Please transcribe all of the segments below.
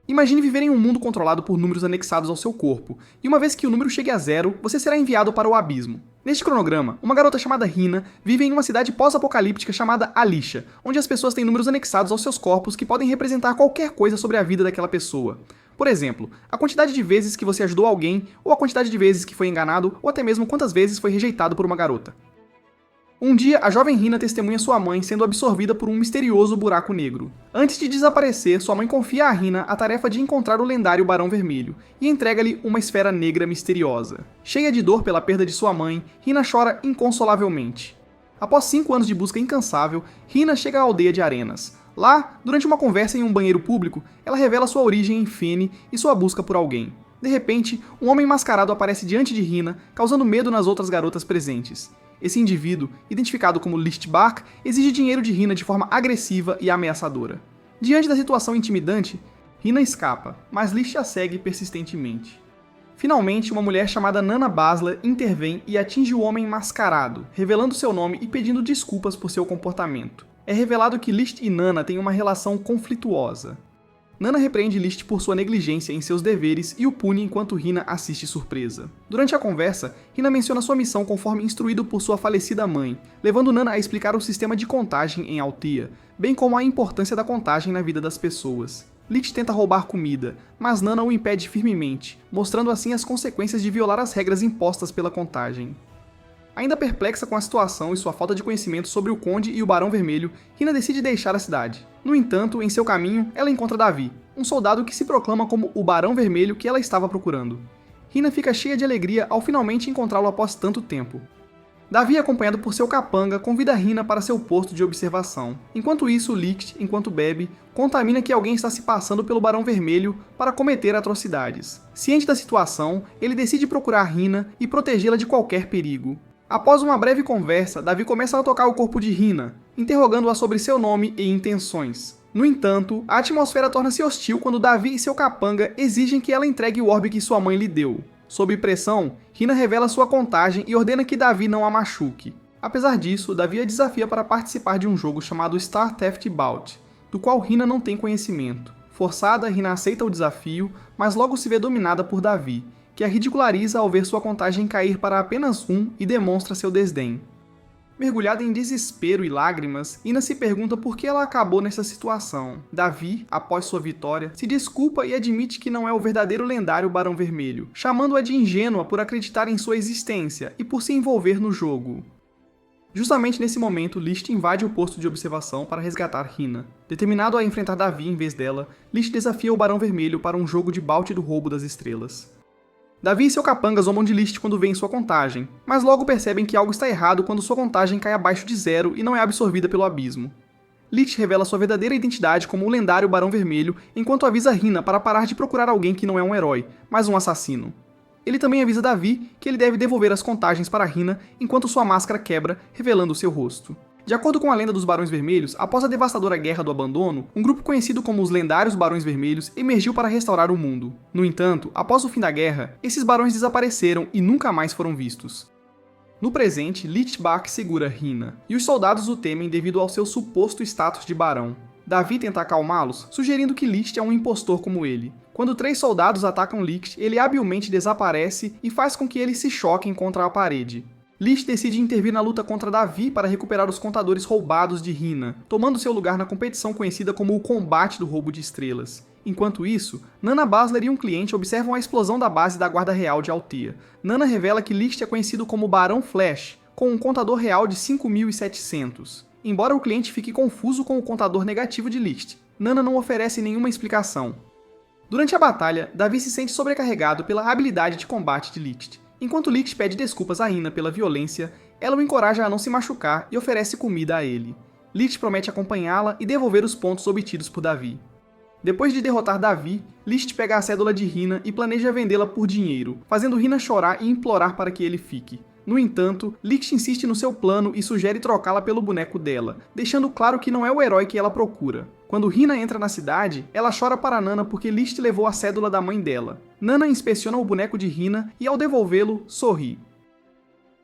Imagine viver em um mundo controlado por números anexados ao seu corpo, e uma vez que o número chegue a 0, você será enviado para o abismo. Neste cronograma, uma garota chamada Hina vive em uma cidade pós-apocalíptica chamada Alisha, onde as pessoas têm números anexados aos seus corpos que podem representar qualquer coisa sobre a vida daquela pessoa. Por exemplo, a quantidade de vezes que você ajudou alguém, ou a quantidade de vezes que foi enganado, ou até mesmo quantas vezes foi rejeitado por uma garota. Um dia, a jovem Hina testemunha sua mãe sendo absorvida por um misterioso buraco negro. Antes de desaparecer, sua mãe confia a Hina a tarefa de encontrar o lendário Barão Vermelho, e entrega-lhe uma esfera negra misteriosa. Cheia de dor pela perda de sua mãe, Hina chora inconsolavelmente. Após 5 anos de busca incansável, Hina chega à aldeia de Arenas. Lá, durante uma conversa em um banheiro público, ela revela sua origem em Fene e sua busca por alguém. De repente, um homem mascarado aparece diante de Hina, causando medo nas outras garotas presentes. Esse indivíduo, identificado como Lichtbach, exige dinheiro de Hina de forma agressiva e ameaçadora. Diante da situação intimidante, Hina escapa, mas Licht a segue persistentemente. Finalmente, uma mulher chamada Nana Basler intervém e atinge o homem mascarado, revelando seu nome e pedindo desculpas por seu comportamento. É revelado que Licht e Nana têm uma relação conflituosa. Nana repreende Licht por sua negligência em seus deveres e o pune enquanto Hina assiste surpresa. Durante a conversa, Hina menciona sua missão conforme instruído por sua falecida mãe, levando Nana a explicar o sistema de contagem em Althea, bem como a importância da contagem na vida das pessoas. Licht tenta roubar comida, mas Nana o impede firmemente, mostrando assim as consequências de violar as regras impostas pela contagem. Ainda perplexa com a situação e sua falta de conhecimento sobre o Conde e o Barão Vermelho, Hina decide deixar a cidade. No entanto, em seu caminho, ela encontra Davi, um soldado que se proclama como o Barão Vermelho que ela estava procurando. Hina fica cheia de alegria ao finalmente encontrá-lo após tanto tempo. Davi, acompanhado por seu capanga, convida Hina para seu posto de observação. Enquanto isso, Licht, enquanto bebe, contamina que alguém está se passando pelo Barão Vermelho para cometer atrocidades. Ciente da situação, ele decide procurar Hina e protegê-la de qualquer perigo. Após uma breve conversa, Davi começa a tocar o corpo de Hina, interrogando-a sobre seu nome e intenções. No entanto, a atmosfera torna-se hostil quando Davi e seu capanga exigem que ela entregue o orbe que sua mãe lhe deu. Sob pressão, Hina revela sua contagem e ordena que Davi não a machuque. Apesar disso, Davi a desafia para participar de um jogo chamado Star Theft Bout, do qual Hina não tem conhecimento. Forçada, Hina aceita o desafio, mas logo se vê dominada por Davi, que a ridiculariza ao ver sua contagem cair para apenas 1 e demonstra seu desdém. Mergulhada em desespero e lágrimas, Hina se pergunta por que ela acabou nessa situação. Davi, após sua vitória, se desculpa e admite que não é o verdadeiro lendário Barão Vermelho, chamando-a de ingênua por acreditar em sua existência e por se envolver no jogo. Justamente nesse momento, Licht invade o posto de observação para resgatar Hina. Determinado a enfrentar Davi em vez dela, Licht desafia o Barão Vermelho para um jogo de bout do roubo das estrelas. Davi e seu capanga zombam de Licht quando veem sua contagem, mas logo percebem que algo está errado quando sua contagem cai abaixo de 0 e não é absorvida pelo abismo. Licht revela sua verdadeira identidade como o lendário Barão Vermelho, enquanto avisa Hina para parar de procurar alguém que não é um herói, mas um assassino. Ele também avisa Davi que ele deve devolver as contagens para Hina enquanto sua máscara quebra, revelando seu rosto. De acordo com a lenda dos Barões Vermelhos, após a devastadora Guerra do Abandono, um grupo conhecido como os Lendários Barões Vermelhos emergiu para restaurar o mundo. No entanto, após o fim da guerra, esses barões desapareceram e nunca mais foram vistos. No presente, Lichtbach segura Hina, e os soldados o temem devido ao seu suposto status de barão. Davi tenta acalmá-los, sugerindo que Licht é um impostor como ele. Quando 3 soldados atacam Licht, ele habilmente desaparece e faz com que eles se choquem contra a parede. Licht decide intervir na luta contra Davi para recuperar os contadores roubados de Hina, tomando seu lugar na competição conhecida como o Combate do Roubo de Estrelas. Enquanto isso, Nana Basler e um cliente observam a explosão da base da Guarda Real de Althea. Nana revela que Licht é conhecido como Barão Flash, com um contador real de 5.700. Embora o cliente fique confuso com o contador negativo de Licht, Nana não oferece nenhuma explicação. Durante a batalha, Davi se sente sobrecarregado pela habilidade de combate de Licht. Enquanto Licht pede desculpas a Hina pela violência, ela o encoraja a não se machucar e oferece comida a ele. Licht promete acompanhá-la e devolver os pontos obtidos por Davi. Depois de derrotar Davi, Licht pega a cédula de Hina e planeja vendê-la por dinheiro, fazendo Hina chorar e implorar para que ele fique. No entanto, Licht insiste no seu plano e sugere trocá-la pelo boneco dela, deixando claro que não é o herói que ela procura. Quando Hina entra na cidade, ela chora para Nana porque Licht levou a cédula da mãe dela. Nana inspeciona o boneco de Hina e, ao devolvê-lo, sorri.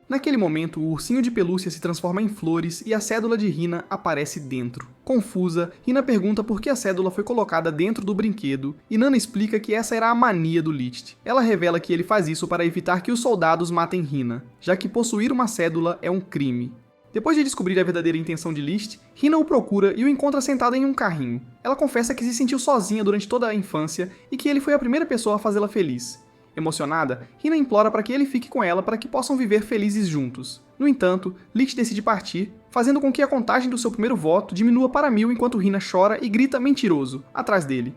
Naquele momento, o ursinho de pelúcia se transforma em flores e a cédula de Hina aparece dentro. Confusa, Hina pergunta por que a cédula foi colocada dentro do brinquedo e Nana explica que essa era a mania do Licht. Ela revela que ele faz isso para evitar que os soldados matem Hina, já que possuir uma cédula é um crime. Depois de descobrir a verdadeira intenção de Licht, Hina o procura e o encontra sentado em um carrinho. Ela confessa que se sentiu sozinha durante toda a infância e que ele foi a primeira pessoa a fazê-la feliz. Emocionada, Hina implora para que ele fique com ela para que possam viver felizes juntos. No entanto, Licht decide partir, fazendo com que a contagem do seu primeiro voto diminua para 1000 enquanto Hina chora e grita mentiroso, atrás dele.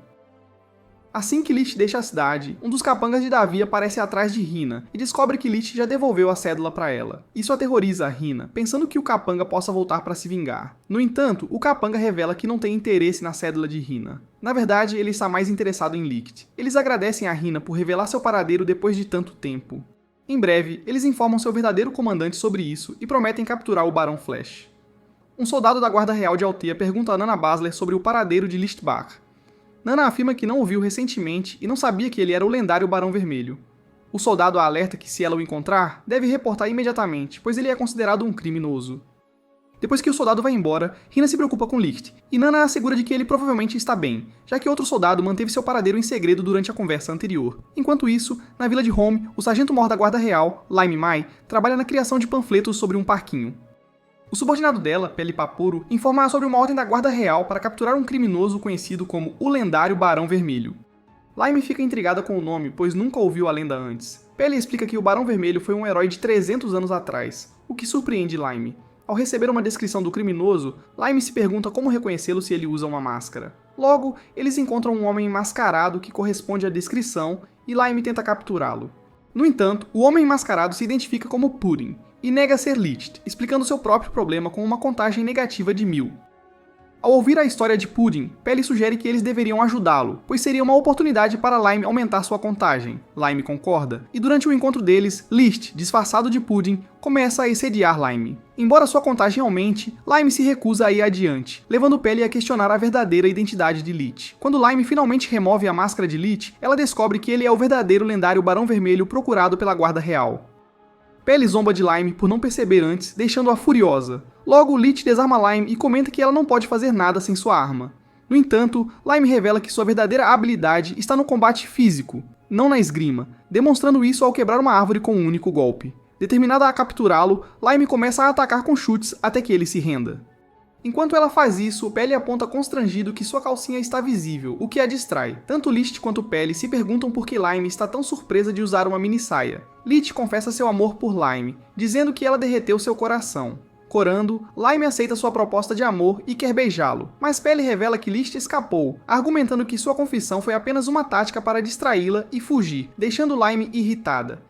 Assim que Licht deixa a cidade, um dos capangas de Davi aparece atrás de Hina e descobre que Licht já devolveu a cédula para ela. Isso aterroriza a Hina, pensando que o capanga possa voltar para se vingar. No entanto, o capanga revela que não tem interesse na cédula de Hina. Na verdade, ele está mais interessado em Licht. Eles agradecem a Hina por revelar seu paradeiro depois de tanto tempo. Em breve, eles informam seu verdadeiro comandante sobre isso e prometem capturar o Barão Flash. Um soldado da Guarda Real de Althea pergunta a Nana Basler sobre o paradeiro de Lichtbach. Nana afirma que não o viu recentemente e não sabia que ele era o lendário Barão Vermelho. O soldado a alerta que se ela o encontrar, deve reportar imediatamente, pois ele é considerado um criminoso. Depois que o soldado vai embora, Hina se preocupa com Licht, e Nana assegura de que ele provavelmente está bem, já que outro soldado manteve seu paradeiro em segredo durante a conversa anterior. Enquanto isso, na vila de Home, o sargento-mor da Guarda Real, Lime Mai, trabalha na criação de panfletos sobre um parquinho. O subordinado dela, Peli Papuro, informa sobre uma ordem da Guarda Real para capturar um criminoso conhecido como o lendário Barão Vermelho. Lime fica intrigada com o nome, pois nunca ouviu a lenda antes. Peli explica que o Barão Vermelho foi um herói de 300 anos atrás, o que surpreende Lime. Ao receber uma descrição do criminoso, Lime se pergunta como reconhecê-lo se ele usa uma máscara. Logo, eles encontram um homem mascarado que corresponde à descrição e Lime tenta capturá-lo. No entanto, o homem mascarado se identifica como Pudding e nega ser Licht, explicando seu próprio problema com uma contagem negativa de 1000. Ao ouvir a história de Pudding, Peli sugere que eles deveriam ajudá-lo, pois seria uma oportunidade para Lime aumentar sua contagem. Lime concorda, e durante o encontro deles, Licht, disfarçado de Pudding, começa a assediar Lime. Embora sua contagem aumente, Lime se recusa a ir adiante, levando Peli a questionar a verdadeira identidade de Licht. Quando Lime finalmente remove a máscara de Licht, ela descobre que ele é o verdadeiro lendário Barão Vermelho procurado pela Guarda Real. Peli zomba de Lime por não perceber antes, deixando-a furiosa. Logo, Licht desarma Lime e comenta que ela não pode fazer nada sem sua arma. No entanto, Lime revela que sua verdadeira habilidade está no combate físico, não na esgrima, demonstrando isso ao quebrar uma árvore com um único golpe. Determinada a capturá-lo, Lime começa a atacar com chutes até que ele se renda. Enquanto ela faz isso, Peli aponta constrangido que sua calcinha está visível, o que a distrai. Tanto Licht quanto Peli se perguntam por que Lime está tão surpresa de usar uma minissaia. Licht confessa seu amor por Lime, dizendo que ela derreteu seu coração. Corando, Lime aceita sua proposta de amor e quer beijá-lo, mas Peli revela que Licht escapou, argumentando que sua confissão foi apenas uma tática para distraí-la e fugir, deixando Lime irritada.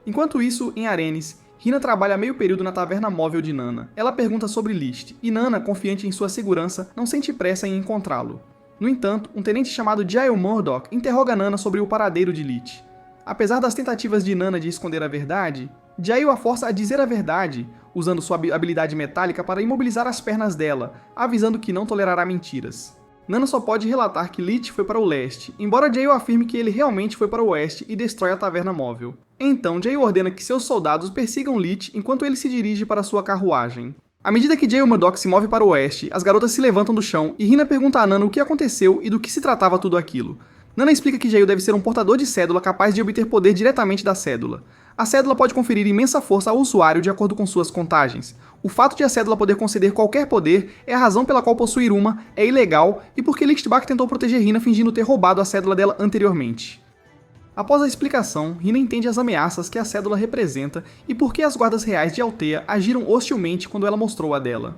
Enquanto isso, em Arenes, Hina trabalha meio período na taverna móvel de Nana. Ela pergunta sobre Licht, e Nana, confiante em sua segurança, não sente pressa em encontrá-lo. No entanto, um tenente chamado Jael Murdoch interroga Nana sobre o paradeiro de Licht. Apesar das tentativas de Nana de esconder a verdade, Jael a força a dizer a verdade, usando sua habilidade metálica para imobilizar as pernas dela, avisando que não tolerará mentiras. Nana só pode relatar que Licht foi para o leste, embora Jael afirme que ele realmente foi para o oeste e destrói a taverna móvel. Então, Jael ordena que seus soldados persigam Licht enquanto ele se dirige para sua carruagem. À medida que Jael Murdoch se move para o oeste, as garotas se levantam do chão e Hina pergunta a Nana o que aconteceu e do que se tratava tudo aquilo. Nana explica que Jael deve ser um portador de cédula capaz de obter poder diretamente da cédula. A cédula pode conferir imensa força ao usuário de acordo com suas contagens. O fato de a cédula poder conceder qualquer poder é a razão pela qual possuir uma é ilegal e porque Lichtbach tentou proteger Hina fingindo ter roubado a cédula dela anteriormente. Após a explicação, Hina entende as ameaças que a cédula representa e por que as guardas reais de Althea agiram hostilmente quando ela mostrou a dela.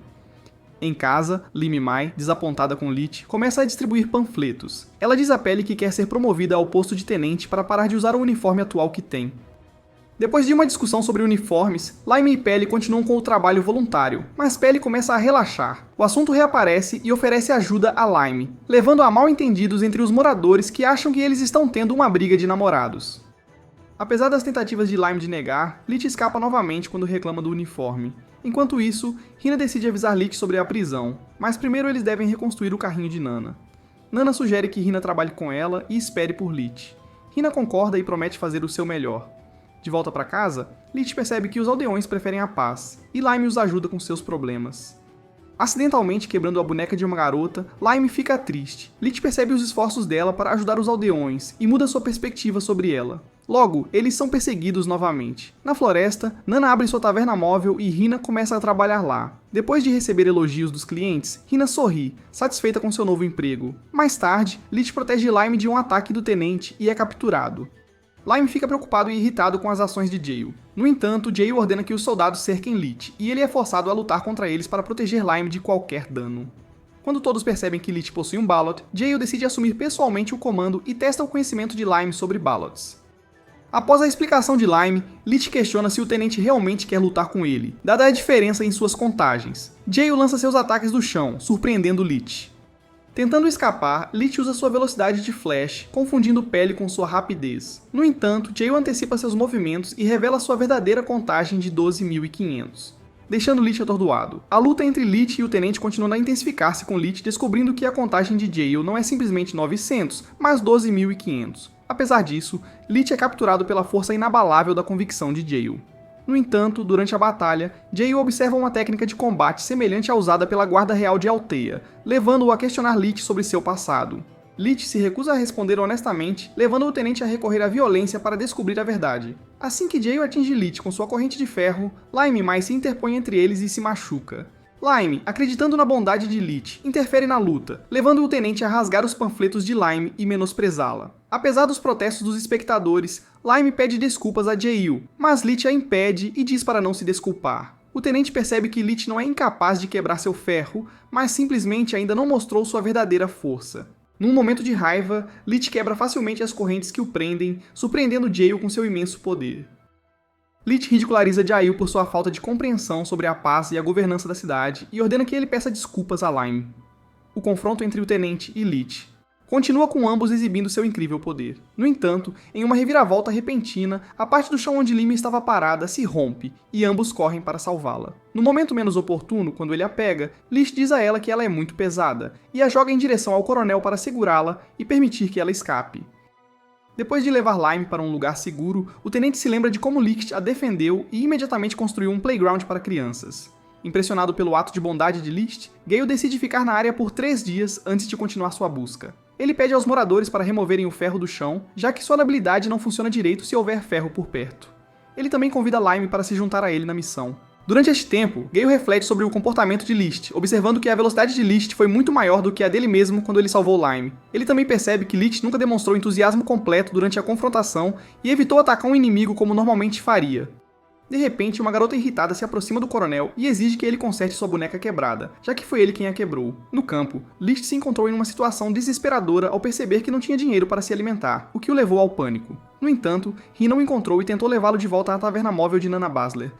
Em casa, Lime Mai, desapontada com Licht, começa a distribuir panfletos. Ela diz a Peli que quer ser promovida ao posto de tenente para parar de usar o uniforme atual que tem. Depois de uma discussão sobre uniformes, Lime e Peli continuam com o trabalho voluntário, mas Peli começa a relaxar. O assunto reaparece e oferece ajuda a Lime, levando a mal-entendidos entre os moradores que acham que eles estão tendo uma briga de namorados. Apesar das tentativas de Lime de negar, Licht escapa novamente quando reclama do uniforme. Enquanto isso, Hina decide avisar Licht sobre a prisão, mas primeiro eles devem reconstruir o carrinho de Nana. Nana sugere que Hina trabalhe com ela e espere por Licht. Hina concorda e promete fazer o seu melhor. De volta para casa, Lich percebe que os aldeões preferem a paz, e Lime os ajuda com seus problemas. Acidentalmente quebrando a boneca de uma garota, Lime fica triste. Lich percebe os esforços dela para ajudar os aldeões e muda sua perspectiva sobre ela. Logo, eles são perseguidos novamente. Na floresta, Nana abre sua taverna móvel e Hina começa a trabalhar lá. Depois de receber elogios dos clientes, Hina sorri, satisfeita com seu novo emprego. Mais tarde, Lich protege Lime de um ataque do tenente e é capturado. Lime fica preocupado e irritado com as ações de Jayle. No entanto, Jayle ordena que os soldados cerquem Lich, e ele é forçado a lutar contra eles para proteger Lime de qualquer dano. Quando todos percebem que Lich possui um Ballot, Jayle decide assumir pessoalmente o comando e testa o conhecimento de Lime sobre Ballots. Após a explicação de Lime, Lich questiona se o tenente realmente quer lutar com ele, dada a diferença em suas contagens. Jayle lança seus ataques do chão, surpreendendo Lich. Tentando escapar, Lich usa sua velocidade de flash, confundindo Pele com sua rapidez. No entanto, Jayle antecipa seus movimentos e revela sua verdadeira contagem de 12.500, deixando Lich atordoado. A luta entre Lich e o tenente continua a intensificar-se com Lich descobrindo que a contagem de Jayle não é simplesmente 900, mas 12.500. Apesar disso, Lich é capturado pela força inabalável da convicção de Jayle. No entanto, durante a batalha, Jayle observa uma técnica de combate semelhante à usada pela Guarda Real de Alteia, levando-o a questionar Lich sobre seu passado. Lich se recusa a responder honestamente, levando o tenente a recorrer à violência para descobrir a verdade. Assim que Jayle atinge Lich com sua corrente de ferro, Lime mais se interpõe entre eles e se machuca. Lime, acreditando na bondade de Lich, interfere na luta, levando o tenente a rasgar os panfletos de Lime e menosprezá-la. Apesar dos protestos dos espectadores, Lime pede desculpas a Jayle, mas Lich a impede e diz para não se desculpar. O tenente percebe que Lich não é incapaz de quebrar seu ferro, mas simplesmente ainda não mostrou sua verdadeira força. Num momento de raiva, Lich quebra facilmente as correntes que o prendem, surpreendendo Jayle com seu imenso poder. Lich ridiculariza Jayle por sua falta de compreensão sobre a paz e a governança da cidade e ordena que ele peça desculpas a Lime. O confronto entre o tenente e Lich continua com ambos exibindo seu incrível poder. No entanto, em uma reviravolta repentina, a parte do chão onde Lime estava parada se rompe e ambos correm para salvá-la. No momento menos oportuno, quando ele a pega, Lich diz a ela que ela é muito pesada e a joga em direção ao coronel para segurá-la e permitir que ela escape. Depois de levar Lime para um lugar seguro, o tenente se lembra de como Lich a defendeu e imediatamente construiu um playground para crianças. Impressionado pelo ato de bondade de Lich, Gale decide ficar na área por 3 dias antes de continuar sua busca. Ele pede aos moradores para removerem o ferro do chão, já que sua habilidade não funciona direito se houver ferro por perto. Ele também convida Lime para se juntar a ele na missão. Durante este tempo, Gale reflete sobre o comportamento de Lich, observando que a velocidade de Lich foi muito maior do que a dele mesmo quando ele salvou Lime. Ele também percebe que Lich nunca demonstrou entusiasmo completo durante a confrontação e evitou atacar um inimigo como normalmente faria. De repente, uma garota irritada se aproxima do coronel e exige que ele conserte sua boneca quebrada, já que foi ele quem a quebrou. No campo, Lich se encontrou em uma situação desesperadora ao perceber que não tinha dinheiro para se alimentar, o que o levou ao pânico. No entanto, Hina o encontrou e tentou levá-lo de volta à taverna móvel de Nana Basler.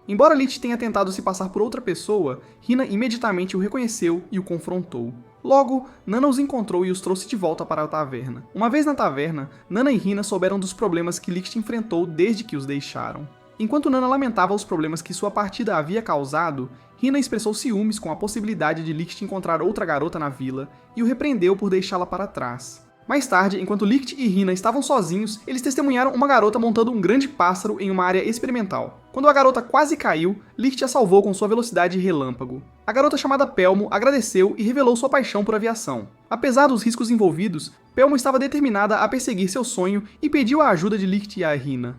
Embora Lich tenha tentado se passar por outra pessoa, Hina imediatamente o reconheceu e o confrontou. Logo, Nana os encontrou e os trouxe de volta para a taverna. Uma vez na taverna, Nana e Hina souberam dos problemas que Lich enfrentou desde que os deixaram. Enquanto Nana lamentava os problemas que sua partida havia causado, Hina expressou ciúmes com a possibilidade de Lich encontrar outra garota na vila e o repreendeu por deixá-la para trás. Mais tarde, enquanto Lich e Hina estavam sozinhos, eles testemunharam uma garota montando um grande pássaro em uma área experimental. Quando a garota quase caiu, Lich a salvou com sua velocidade relâmpago. A garota chamada Pelmo agradeceu e revelou sua paixão por aviação. Apesar dos riscos envolvidos, Pelmo estava determinada a perseguir seu sonho e pediu a ajuda de Lich e a Hina.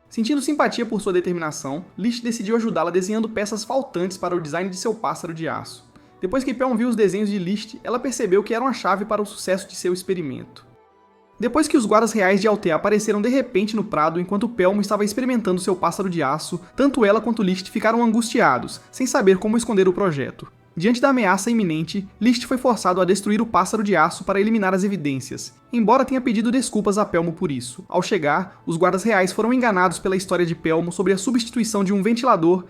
Sentindo simpatia por sua determinação, Lich decidiu ajudá-la desenhando peças faltantes para o design de seu pássaro de aço. Depois que Pelmo viu os desenhos de Lich, ela percebeu que eram a chave para o sucesso de seu experimento. Depois que os guardas reais de Altea apareceram de repente no prado enquanto Pelmo estava experimentando seu pássaro de aço, tanto ela quanto Lich ficaram angustiados, sem saber como esconder o projeto. Diante da ameaça iminente, Lich foi forçado a destruir o pássaro de aço para eliminar as evidências, embora tenha pedido desculpas a Pelmo por isso. Ao chegar, os guardas reais foram enganados pela história de Pelmo sobre a substituição de um ventilador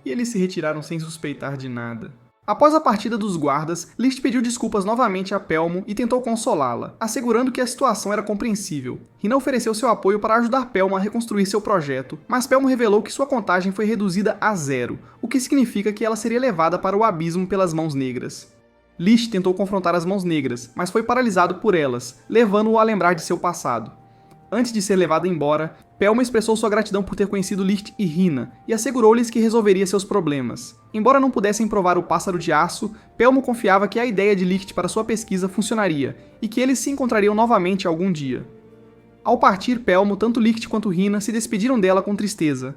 e eles se retiraram sem suspeitar de nada. Após a partida dos guardas, Lich pediu desculpas novamente a Pelmo e tentou consolá-la, assegurando que a situação era compreensível. Hina ofereceu seu apoio para ajudar Pelmo a reconstruir seu projeto, mas Pelmo revelou que sua contagem foi reduzida a 0, o que significa que ela seria levada para o abismo pelas Mãos Negras. Lich tentou confrontar as Mãos Negras, mas foi paralisado por elas, levando-o a lembrar de seu passado. Antes de ser levada embora, Pelmo expressou sua gratidão por ter conhecido Licht e Hina, e assegurou-lhes que resolveria seus problemas. Embora não pudessem provar o pássaro de aço, Pelmo confiava que a ideia de Licht para sua pesquisa funcionaria, e que eles se encontrariam novamente algum dia. Ao partir Pelmo, tanto Licht quanto Hina se despediram dela com tristeza.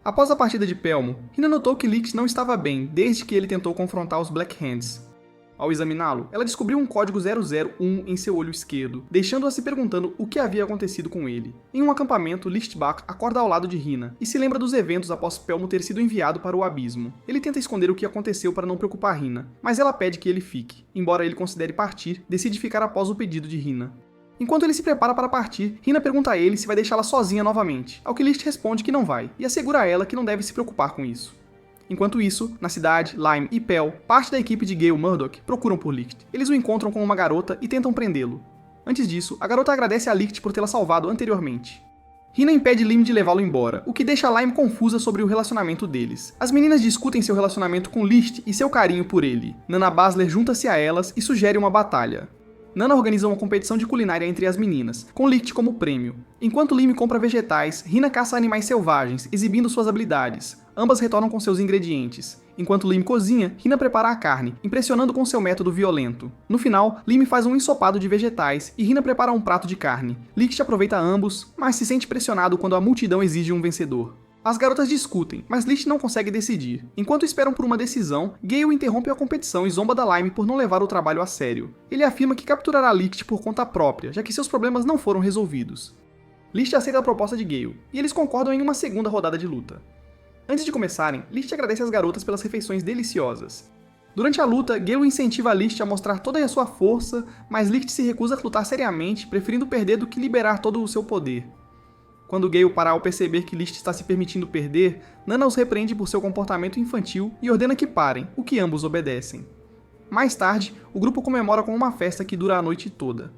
Após a partida de Pelmo, Hina notou que Licht não estava bem desde que ele tentou confrontar os Black Hands. Ao examiná-lo, ela descobriu um código 001 em seu olho esquerdo, deixando-a se perguntando o que havia acontecido com ele. Em um acampamento, Lichtbach acorda ao lado de Hina e se lembra dos eventos após Pelmo ter sido enviado para o abismo. Ele tenta esconder o que aconteceu para não preocupar Hina, mas ela pede que ele fique. Embora ele considere partir, decide ficar após o pedido de Hina. Enquanto ele se prepara para partir, Hina pergunta a ele se vai deixá-la sozinha novamente, ao que Licht responde que não vai, e assegura a ela que não deve se preocupar com isso. Enquanto isso, na cidade, Lime e Pel, parte da equipe de Gale Murdoch, procuram por Licht. Eles o encontram com uma garota e tentam prendê-lo. Antes disso, a garota agradece a Licht por tê-la salvado anteriormente. Hina impede Lime de levá-lo embora, o que deixa Lime confusa sobre o relacionamento deles. As meninas discutem seu relacionamento com Licht e seu carinho por ele. Nana Basler junta-se a elas e sugere uma batalha. Nana organiza uma competição de culinária entre as meninas, com Licht como prêmio. Enquanto Lime compra vegetais, Hina caça animais selvagens, exibindo suas habilidades. Ambas retornam com seus ingredientes. Enquanto Lime cozinha, Hina prepara a carne, impressionando com seu método violento. No final, Lime faz um ensopado de vegetais e Hina prepara um prato de carne. Licht aproveita ambos, mas se sente pressionado quando a multidão exige um vencedor. As garotas discutem, mas Licht não consegue decidir. Enquanto esperam por uma decisão, Gale interrompe a competição e zomba da Lime por não levar o trabalho a sério. Ele afirma que capturará Licht por conta própria, já que seus problemas não foram resolvidos. Licht aceita a proposta de Gale, e eles concordam em uma segunda rodada de luta. Antes de começarem, Licht agradece às garotas pelas refeições deliciosas. Durante a luta, Gale incentiva Licht a mostrar toda a sua força, mas Licht se recusa a lutar seriamente, preferindo perder do que liberar todo o seu poder. Quando Gale para ao perceber que Licht está se permitindo perder, Nana os repreende por seu comportamento infantil e ordena que parem, o que ambos obedecem. Mais tarde, o grupo comemora com uma festa que dura a noite toda.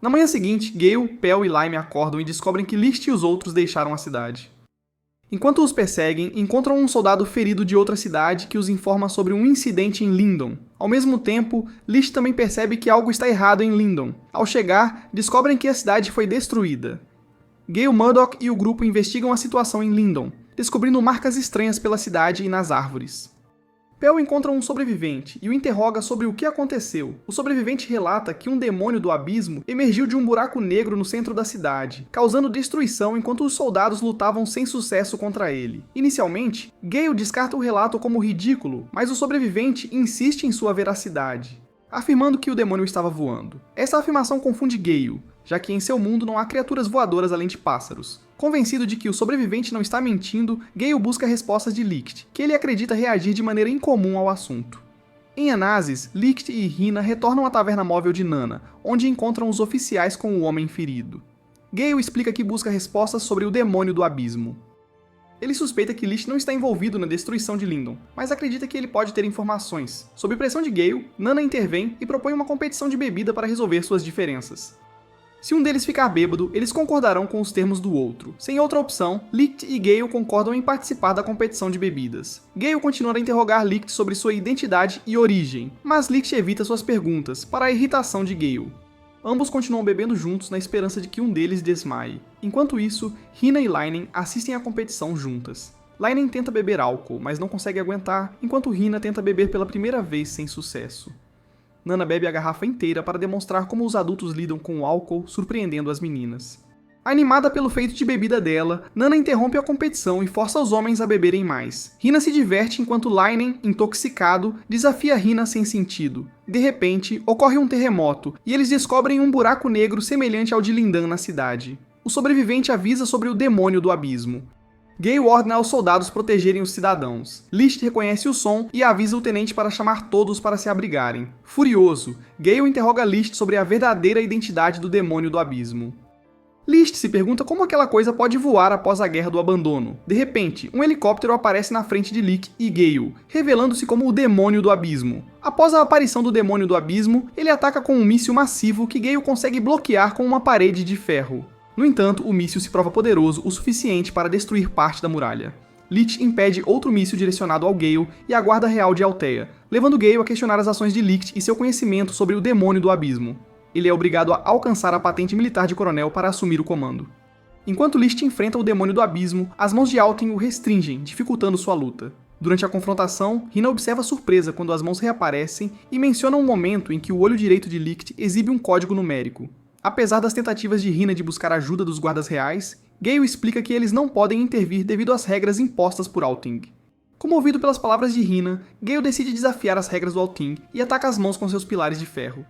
Na manhã seguinte, Gale, Pel e Lime acordam e descobrem que Licht e os outros deixaram a cidade. Enquanto os perseguem, encontram um soldado ferido de outra cidade que os informa sobre um incidente em Lindon. Ao mesmo tempo, Licht também percebe que algo está errado em Lindon. Ao chegar, descobrem que a cidade foi destruída. Gale Murdoch e o grupo investigam a situação em Lindon, descobrindo marcas estranhas pela cidade e nas árvores. Pel encontra um sobrevivente e o interroga sobre o que aconteceu. O sobrevivente relata que um demônio do abismo emergiu de um buraco negro no centro da cidade, causando destruição enquanto os soldados lutavam sem sucesso contra ele. Inicialmente, Gale descarta o relato como ridículo, mas o sobrevivente insiste em sua veracidade, afirmando que o demônio estava voando. Essa afirmação confunde Gale, já que em seu mundo não há criaturas voadoras além de pássaros. Convencido de que o sobrevivente não está mentindo, Gale busca respostas de Licht, que ele acredita reagir de maneira incomum ao assunto. Em Anazes, Licht e Hina retornam à taverna móvel de Nana, onde encontram os oficiais com o homem ferido. Gale explica que busca respostas sobre o demônio do abismo. Ele suspeita que Licht não está envolvido na destruição de Lindon, mas acredita que ele pode ter informações. Sob pressão de Gale, Nana intervém e propõe uma competição de bebida para resolver suas diferenças. Se um deles ficar bêbado, eles concordarão com os termos do outro. Sem outra opção, Licht e Gale concordam em participar da competição de bebidas. Gale continua a interrogar Licht sobre sua identidade e origem, mas Licht evita suas perguntas, para a irritação de Gale. Ambos continuam bebendo juntos na esperança de que um deles desmaie. Enquanto isso, Hina e Linen assistem à competição juntas. Linen tenta beber álcool, mas não consegue aguentar, enquanto Hina tenta beber pela primeira vez sem sucesso. Nana bebe a garrafa inteira para demonstrar como os adultos lidam com o álcool, surpreendendo as meninas. Animada pelo feito de bebida dela, Nana interrompe a competição e força os homens a beberem mais. Hina se diverte enquanto Linen, intoxicado, desafia Hina sem sentido. De repente, ocorre um terremoto, e eles descobrem um buraco negro semelhante ao de Lindan na cidade. O sobrevivente avisa sobre o demônio do abismo. Gale ordena aos soldados protegerem os cidadãos. Licht reconhece o som e avisa o tenente para chamar todos para se abrigarem. Furioso, Gale interroga Licht sobre a verdadeira identidade do demônio do abismo. Licht se pergunta como aquela coisa pode voar após a Guerra do Abandono. De repente, um helicóptero aparece na frente de Licht e Gale, revelando-se como o demônio do abismo. Após a aparição do demônio do abismo, ele ataca com um míssil massivo que Gale consegue bloquear com uma parede de ferro. No entanto, o míssil se prova poderoso o suficiente para destruir parte da muralha. Licht impede outro míssil direcionado ao Gale e a guarda real de Althea, levando Gale a questionar as ações de Licht e seu conhecimento sobre o demônio do abismo. Ele é obrigado a alcançar a patente militar de coronel para assumir o comando. Enquanto List enfrenta o demônio do abismo, as mãos de Alten o restringem, dificultando sua luta. Durante a confrontação, Hina observa surpresa quando as mãos reaparecem e menciona um momento em que o olho direito de Licht exibe um código numérico. Apesar das tentativas de Hina de buscar ajuda dos guardas reais, Gale explica que eles não podem intervir devido às regras impostas por Alting. Comovido pelas palavras de Hina, Gale decide desafiar as regras do Alting e ataca as mãos com seus pilares de ferro.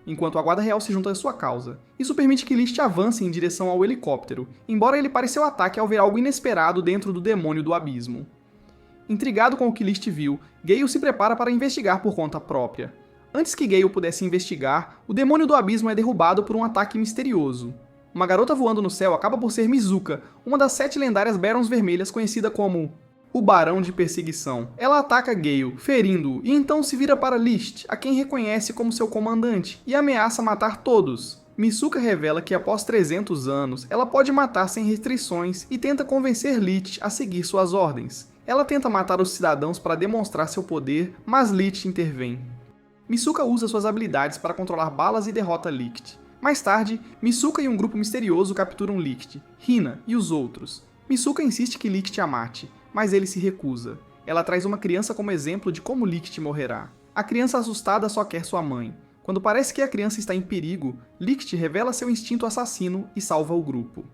Enquanto a guarda real se junta à sua causa. Isso permite que List avance em direção ao helicóptero, embora ele pare seu ataque ao ver algo inesperado dentro do demônio do abismo. Intrigado com o que List viu, Gale se prepara para investigar por conta própria. Antes que Gale pudesse investigar, o demônio do abismo é derrubado por um ataque misterioso. Uma garota voando no céu acaba por ser Mizuka, uma das 7 lendárias Barons vermelhas conhecida como o Barão de Perseguição. Ela ataca Gale, ferindo-o, e então se vira para List, a quem reconhece como seu comandante, e ameaça matar todos. Mizuka revela que após 300 anos, ela pode matar sem restrições e tenta convencer List a seguir suas ordens. Ela tenta matar os cidadãos para demonstrar seu poder, mas List intervém. Mizuka usa suas habilidades para controlar balas e derrota Licht. Mais tarde, Mizuka e um grupo misterioso capturam Licht, Hina e os outros. Mizuka insiste que Licht a mate, mas ele se recusa. Ela traz uma criança como exemplo de como Licht morrerá. A criança assustada só quer sua mãe. Quando parece que a criança está em perigo, Licht revela seu instinto assassino e salva o grupo.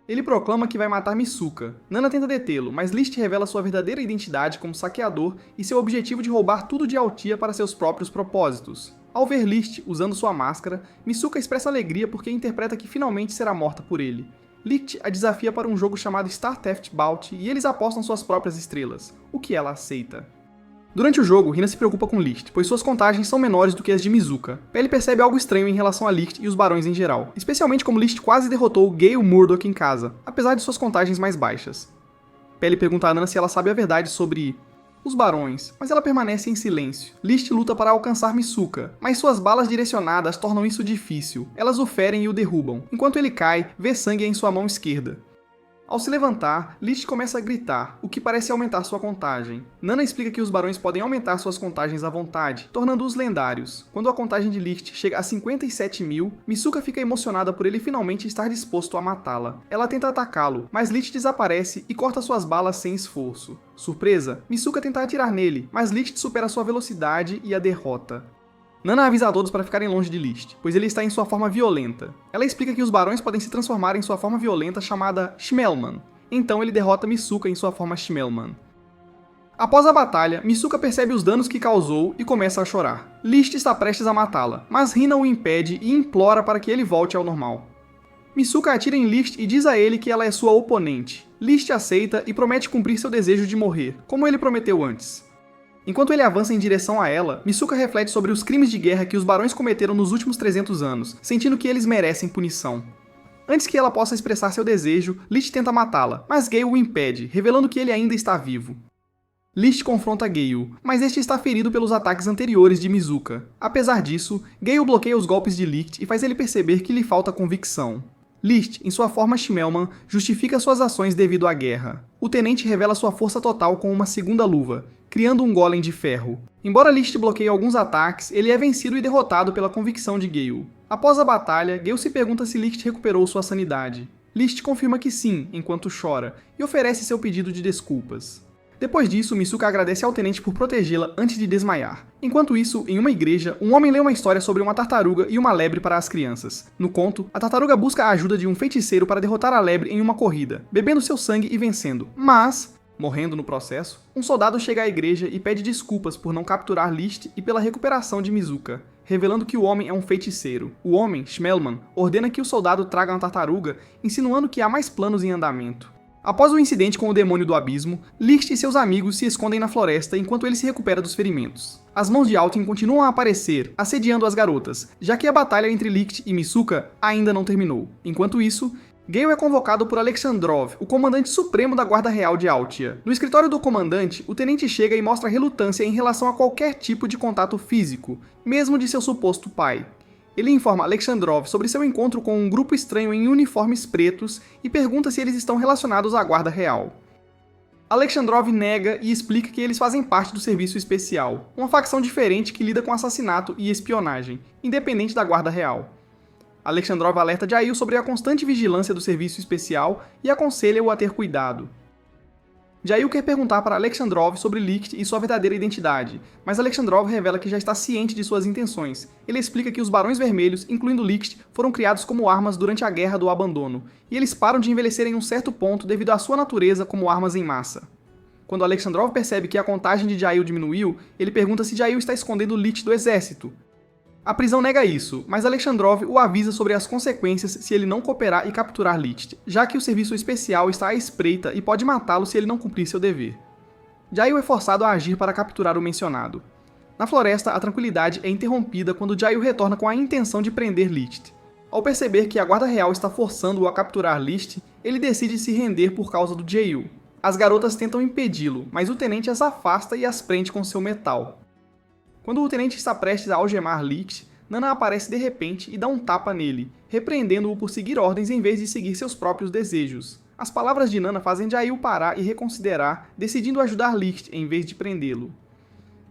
Ele proclama que vai matar Mizuka. Nana tenta detê-lo, mas List revela sua verdadeira identidade como saqueador e seu objetivo de roubar tudo de Altia para seus próprios propósitos. Ao ver List usando sua máscara, Mizuka expressa alegria porque interpreta que finalmente será morta por ele. Licht a desafia para um jogo chamado Star Theft Bout e eles apostam suas próprias estrelas, o que ela aceita. Durante o jogo, Hina se preocupa com Licht, pois suas contagens são menores do que as de Mizuka. Ele percebe algo estranho em relação a Licht e os barões em geral, especialmente como Licht quase derrotou Gale Murdoch em casa, apesar de suas contagens mais baixas. Pele pergunta a Nana se ela sabe a verdade sobre os barões, mas ela permanece em silêncio. Licht luta para alcançar Mizuka, mas suas balas direcionadas tornam isso difícil. Elas o ferem e o derrubam. Enquanto ele cai, vê sangue em sua mão esquerda. Ao se levantar, Licht começa a gritar, o que parece aumentar sua contagem. Nana explica que os barões podem aumentar suas contagens à vontade, tornando-os lendários. Quando a contagem de Licht chega a 57.000, Mizuka fica emocionada por ele finalmente estar disposto a matá-la. Ela tenta atacá-lo, mas Licht desaparece e corta suas balas sem esforço. Surpresa, Mizuka tenta atirar nele, mas Licht supera sua velocidade e a derrota. Nana avisa a todos para ficarem longe de Licht, pois ele está em sua forma violenta. Ela explica que os barões podem se transformar em sua forma violenta chamada Schmelman. Então ele derrota Mizuka em sua forma Schmelman. Após a batalha, Mizuka percebe os danos que causou e começa a chorar. Licht está prestes a matá-la, mas Hina o impede e implora para que ele volte ao normal. Mizuka atira em Licht e diz a ele que ela é sua oponente. Licht aceita e promete cumprir seu desejo de morrer, como ele prometeu antes. Enquanto ele avança em direção a ela, Mizuka reflete sobre os crimes de guerra que os barões cometeram nos últimos 300 anos, sentindo que eles merecem punição. Antes que ela possa expressar seu desejo, Licht tenta matá-la, mas Gale o impede, revelando que ele ainda está vivo. Licht confronta Gale, mas este está ferido pelos ataques anteriores de Mizuka. Apesar disso, Gale bloqueia os golpes de Licht e faz ele perceber que lhe falta convicção. Licht, em sua forma Schmelman, justifica suas ações devido à guerra. O tenente revela sua força total com uma segunda luva, criando um golem de ferro. Embora Licht bloqueie alguns ataques, ele é vencido e derrotado pela convicção de Gale. Após a batalha, Gale se pergunta se Licht recuperou sua sanidade. Licht confirma que sim, enquanto chora, e oferece seu pedido de desculpas. Depois disso, Mizuka agradece ao tenente por protegê-la antes de desmaiar. Enquanto isso, em uma igreja, um homem lê uma história sobre uma tartaruga e uma lebre para as crianças. No conto, a tartaruga busca a ajuda de um feiticeiro para derrotar a lebre em uma corrida, bebendo seu sangue e vencendo. Mas, morrendo no processo, um soldado chega à igreja e pede desculpas por não capturar Licht e pela recuperação de Mizuka, revelando que o homem é um feiticeiro. O homem, Schmelman, ordena que o soldado traga uma tartaruga, insinuando que há mais planos em andamento. Após o incidente com o demônio do abismo, Licht e seus amigos se escondem na floresta enquanto ele se recupera dos ferimentos. As mãos de Alten continuam a aparecer, assediando as garotas, já que a batalha entre Licht e Mizuka ainda não terminou. Enquanto isso, Gale é convocado por Alexandrov, o comandante supremo da Guarda Real de Altia. No escritório do comandante, o tenente chega e mostra relutância em relação a qualquer tipo de contato físico, mesmo de seu suposto pai. Ele informa Alexandrov sobre seu encontro com um grupo estranho em uniformes pretos e pergunta se eles estão relacionados à Guarda Real. Alexandrov nega e explica que eles fazem parte do Serviço Especial, uma facção diferente que lida com assassinato e espionagem, independente da Guarda Real. Alexandrov alerta Jail sobre a constante vigilância do Serviço Especial e aconselha-o a ter cuidado. Jail quer perguntar para Alexandrov sobre Licht e sua verdadeira identidade, mas Alexandrov revela que já está ciente de suas intenções. Ele explica que os Barões Vermelhos, incluindo Licht, foram criados como armas durante a Guerra do Abandono, e eles param de envelhecer em um certo ponto devido à sua natureza como armas em massa. Quando Alexandrov percebe que a contagem de Jail diminuiu, ele pergunta se Jail está escondendo Licht do exército. A prisão nega isso, mas Alexandrov o avisa sobre as consequências se ele não cooperar e capturar Licht, já que o serviço especial está à espreita e pode matá-lo se ele não cumprir seu dever. Jail é forçado a agir para capturar o mencionado. Na floresta, a tranquilidade é interrompida quando Jail retorna com a intenção de prender Licht. Ao perceber que a Guarda Real está forçando-o a capturar Licht, ele decide se render por causa do Jail. As garotas tentam impedi-lo, mas o tenente as afasta e as prende com seu metal. Quando o tenente está prestes a algemar Licht, Nana aparece de repente e dá um tapa nele, repreendendo-o por seguir ordens em vez de seguir seus próprios desejos. As palavras de Nana fazem Jail parar e reconsiderar, decidindo ajudar Licht em vez de prendê-lo.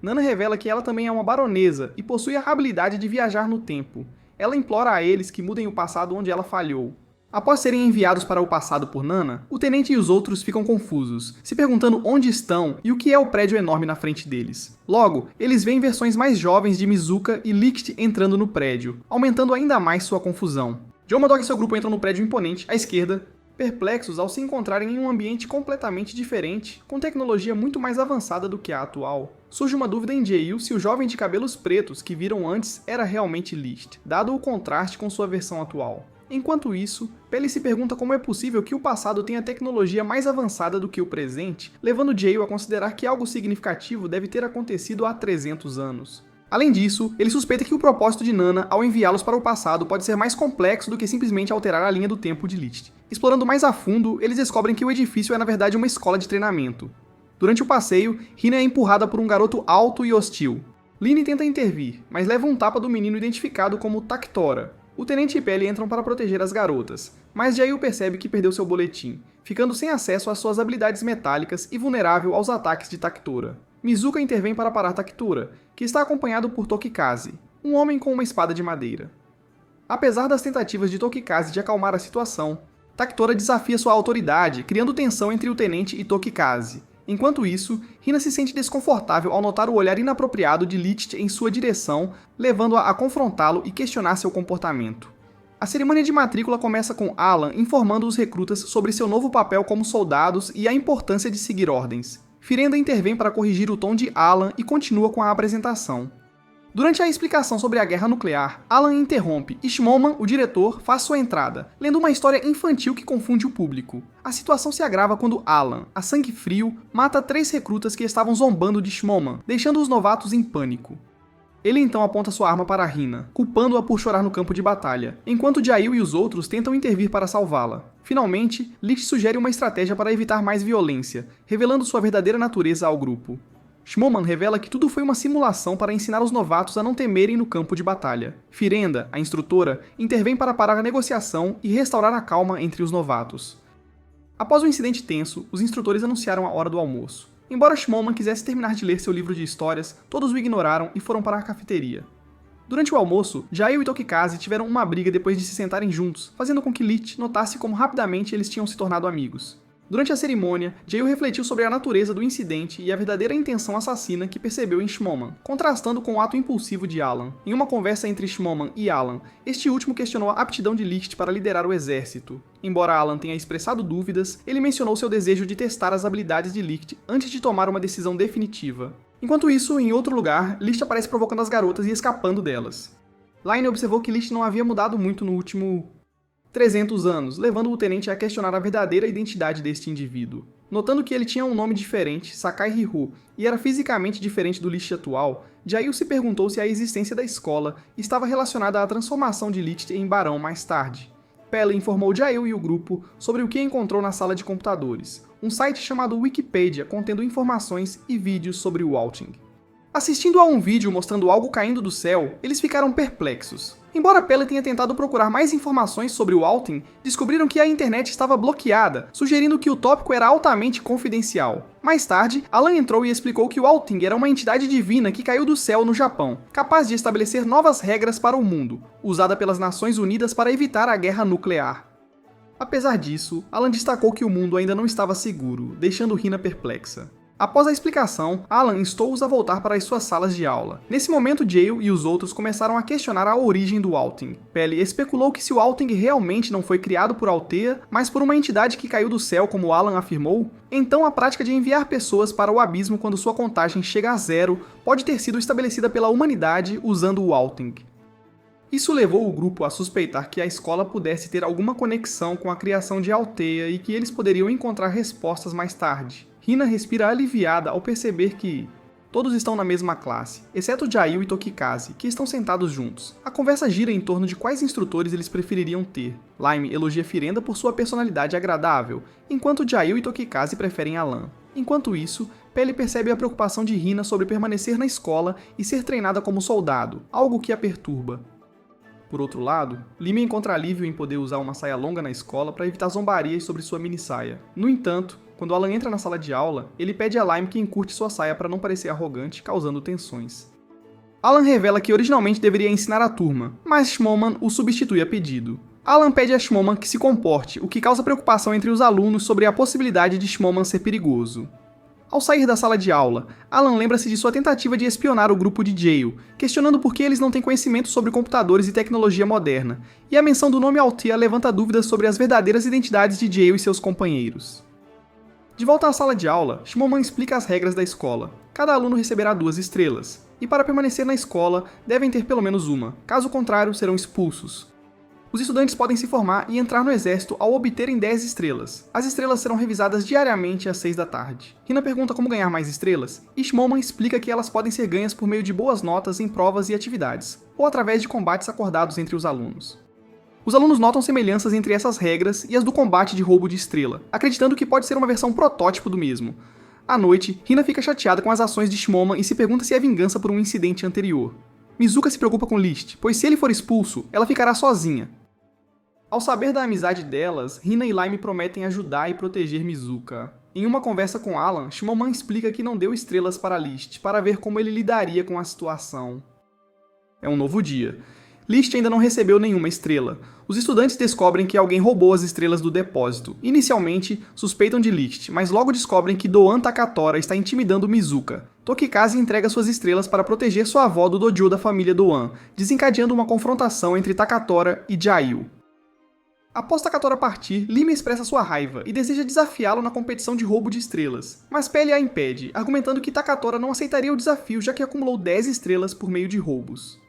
Nana revela que ela também é uma baronesa e possui a habilidade de viajar no tempo. Ela implora a eles que mudem o passado onde ela falhou. Após serem enviados para o passado por Nana, o tenente e os outros ficam confusos, se perguntando onde estão e o que é o prédio enorme na frente deles. Logo, eles veem versões mais jovens de Mizuka e Licht entrando no prédio, aumentando ainda mais sua confusão. Jomadog e seu grupo entram no prédio imponente, à esquerda, perplexos ao se encontrarem em um ambiente completamente diferente, com tecnologia muito mais avançada do que a atual. Surge uma dúvida em Jail se o jovem de cabelos pretos que viram antes era realmente Licht, dado o contraste com sua versão atual. Enquanto isso, Peli se pergunta como é possível que o passado tenha tecnologia mais avançada do que o presente, levando Jail a considerar que algo significativo deve ter acontecido há 300 anos. Além disso, ele suspeita que o propósito de Nana ao enviá-los para o passado pode ser mais complexo do que simplesmente alterar a linha do tempo de Licht. Explorando mais a fundo, eles descobrem que o edifício é na verdade uma escola de treinamento. Durante o passeio, Hina é empurrada por um garoto alto e hostil. Lynne tenta intervir, mas leva um tapa do menino identificado como Taktora. O tenente e Peli entram para proteger as garotas, mas Jail percebe que perdeu seu boletim, ficando sem acesso às suas habilidades metálicas e vulnerável aos ataques de Taktora. Mizuka intervém para parar Taktora, que está acompanhado por Tokikaze, um homem com uma espada de madeira. Apesar das tentativas de Tokikaze de acalmar a situação, Taktora desafia sua autoridade, criando tensão entre o tenente e Tokikaze. Enquanto isso, Hina se sente desconfortável ao notar o olhar inapropriado de Licht em sua direção, levando-a a confrontá-lo e questionar seu comportamento. A cerimônia de matrícula começa com Alan informando os recrutas sobre seu novo papel como soldados e a importância de seguir ordens. Firenda intervém para corrigir o tom de Alan e continua com a apresentação. Durante a explicação sobre a guerra nuclear, Alan interrompe e Schmoman, o diretor, faz sua entrada, lendo uma história infantil que confunde o público. A situação se agrava quando Alan, a sangue frio, mata 3 recrutas que estavam zombando de Schmoman, deixando os novatos em pânico. Ele então aponta sua arma para Hina, culpando-a por chorar no campo de batalha, enquanto Jail e os outros tentam intervir para salvá-la. Finalmente, Licht sugere uma estratégia para evitar mais violência, revelando sua verdadeira natureza ao grupo. Schmoman revela que tudo foi uma simulação para ensinar os novatos a não temerem no campo de batalha. Firenda, a instrutora, intervém para parar a negociação e restaurar a calma entre os novatos. Após o incidente tenso, os instrutores anunciaram a hora do almoço. Embora Schmoman quisesse terminar de ler seu livro de histórias, todos o ignoraram e foram para a cafeteria. Durante o almoço, Jail e Tokikaze tiveram uma briga depois de se sentarem juntos, fazendo com que Licht notasse como rapidamente eles tinham se tornado amigos. Durante a cerimônia, Jail refletiu sobre a natureza do incidente e a verdadeira intenção assassina que percebeu em Schmoman, contrastando com o ato impulsivo de Alan. Em uma conversa entre Schmoman e Alan, este último questionou a aptidão de Licht para liderar o exército. Embora Alan tenha expressado dúvidas, ele mencionou seu desejo de testar as habilidades de Licht antes de tomar uma decisão definitiva. Enquanto isso, em outro lugar, Licht aparece provocando as garotas e escapando delas. Line observou que Licht não havia mudado muito no último 300 anos, levando o tenente a questionar a verdadeira identidade deste indivíduo. Notando que ele tinha um nome diferente, Sakai Hiru, e era fisicamente diferente do Licht atual, Jail se perguntou se a existência da escola estava relacionada à transformação de Licht em barão mais tarde. Peli informou Jail e o grupo sobre o que encontrou na sala de computadores, um site chamado Wikipedia contendo informações e vídeos sobre o Walting. Assistindo a um vídeo mostrando algo caindo do céu, eles ficaram perplexos. Embora Peli tenha tentado procurar mais informações sobre o Alten, descobriram que a internet estava bloqueada, sugerindo que o tópico era altamente confidencial. Mais tarde, Alan entrou e explicou que o Alten era uma entidade divina que caiu do céu no Japão, capaz de estabelecer novas regras para o mundo, usada pelas Nações Unidas para evitar a guerra nuclear. Apesar disso, Alan destacou que o mundo ainda não estava seguro, deixando Hina perplexa. Após a explicação, Alan instou-os a voltar para as suas salas de aula. Nesse momento, Jayle e os outros começaram a questionar a origem do Alten. Peli especulou que se o Alten realmente não foi criado por Althea, mas por uma entidade que caiu do céu, como Alan afirmou, então a prática de enviar pessoas para o abismo quando sua contagem chega a 0 pode ter sido estabelecida pela humanidade usando o Alten. Isso levou o grupo a suspeitar que a escola pudesse ter alguma conexão com a criação de Althea e que eles poderiam encontrar respostas mais tarde. Hina respira aliviada ao perceber que todos estão na mesma classe, exceto Jayle e Tokikaze, que estão sentados juntos. A conversa gira em torno de quais instrutores eles prefeririam ter. Lime elogia Firenda por sua personalidade agradável, enquanto Jayle e Tokikaze preferem Alan. Enquanto isso, Peli percebe a preocupação de Hina sobre permanecer na escola e ser treinada como soldado, algo que a perturba. Por outro lado, Lime encontra alívio em poder usar uma saia longa na escola para evitar zombarias sobre sua mini-saia. No entanto, quando Alan entra na sala de aula, ele pede a Lime que encurte sua saia para não parecer arrogante, causando tensões. Alan revela que originalmente deveria ensinar a turma, mas Schmoman o substitui a pedido. Alan pede a Schmoman que se comporte, o que causa preocupação entre os alunos sobre a possibilidade de Schmoman ser perigoso. Ao sair da sala de aula, Alan lembra-se de sua tentativa de espionar o grupo de Jayle, questionando por que eles não têm conhecimento sobre computadores e tecnologia moderna, e a menção do nome Althea levanta dúvidas sobre as verdadeiras identidades de Jayle e seus companheiros. De volta à sala de aula, Schmoman explica as regras da escola. Cada aluno receberá 2 estrelas, e para permanecer na escola, devem ter pelo menos uma, caso contrário serão expulsos. Os estudantes podem se formar e entrar no exército ao obterem 10 estrelas. As estrelas serão revisadas diariamente às 6 da tarde. Hina pergunta como ganhar mais estrelas, e Schmoman explica que elas podem ser ganhas por meio de boas notas em provas e atividades, ou através de combates acordados entre os alunos. Os alunos notam semelhanças entre essas regras e as do combate de roubo de estrela, acreditando que pode ser uma versão protótipo do mesmo. À noite, Hina fica chateada com as ações de Schmoman e se pergunta se é vingança por um incidente anterior. Mizuka se preocupa com List, pois se ele for expulso, ela ficará sozinha. Ao saber da amizade delas, Hina e Lime prometem ajudar e proteger Mizuka. Em uma conversa com Alan, Schmoman explica que não deu estrelas para List, para ver como ele lidaria com a situação. É um novo dia. List ainda não recebeu nenhuma estrela. Os estudantes descobrem que alguém roubou as estrelas do depósito. Inicialmente, suspeitam de List, mas logo descobrem que Doan Takatora está intimidando Mizuka. Tokikaze entrega suas estrelas para proteger sua avó do dojo da família Doan, desencadeando uma confrontação entre Takatora e Jayle. Após Takatora partir, Lime expressa sua raiva e deseja desafiá-lo na competição de roubo de estrelas, mas Peli a impede, argumentando que Takatora não aceitaria o desafio já que acumulou 10 estrelas por meio de roubos.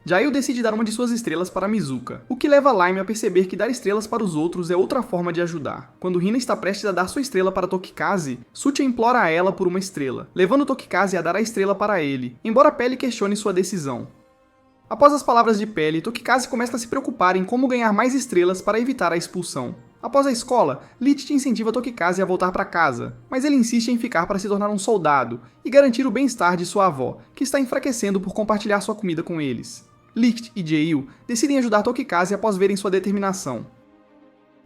Jayle decide dar uma de suas estrelas para Mizuka, o que leva Lime a perceber que dar estrelas para os outros é outra forma de ajudar. Quando Hina está prestes a dar sua estrela para Tokikaze, Sutia implora a ela por uma estrela, levando Tokikaze a dar a estrela para ele, embora Peli questione sua decisão. Após as palavras de Peli, Tokikaze começa a se preocupar em como ganhar mais estrelas para evitar a expulsão. Após a escola, Lich incentiva Tokikaze a voltar para casa, mas ele insiste em ficar para se tornar um soldado e garantir o bem-estar de sua avó, que está enfraquecendo por compartilhar sua comida com eles. Licht e Jayle decidem ajudar Tokikaze após verem sua determinação.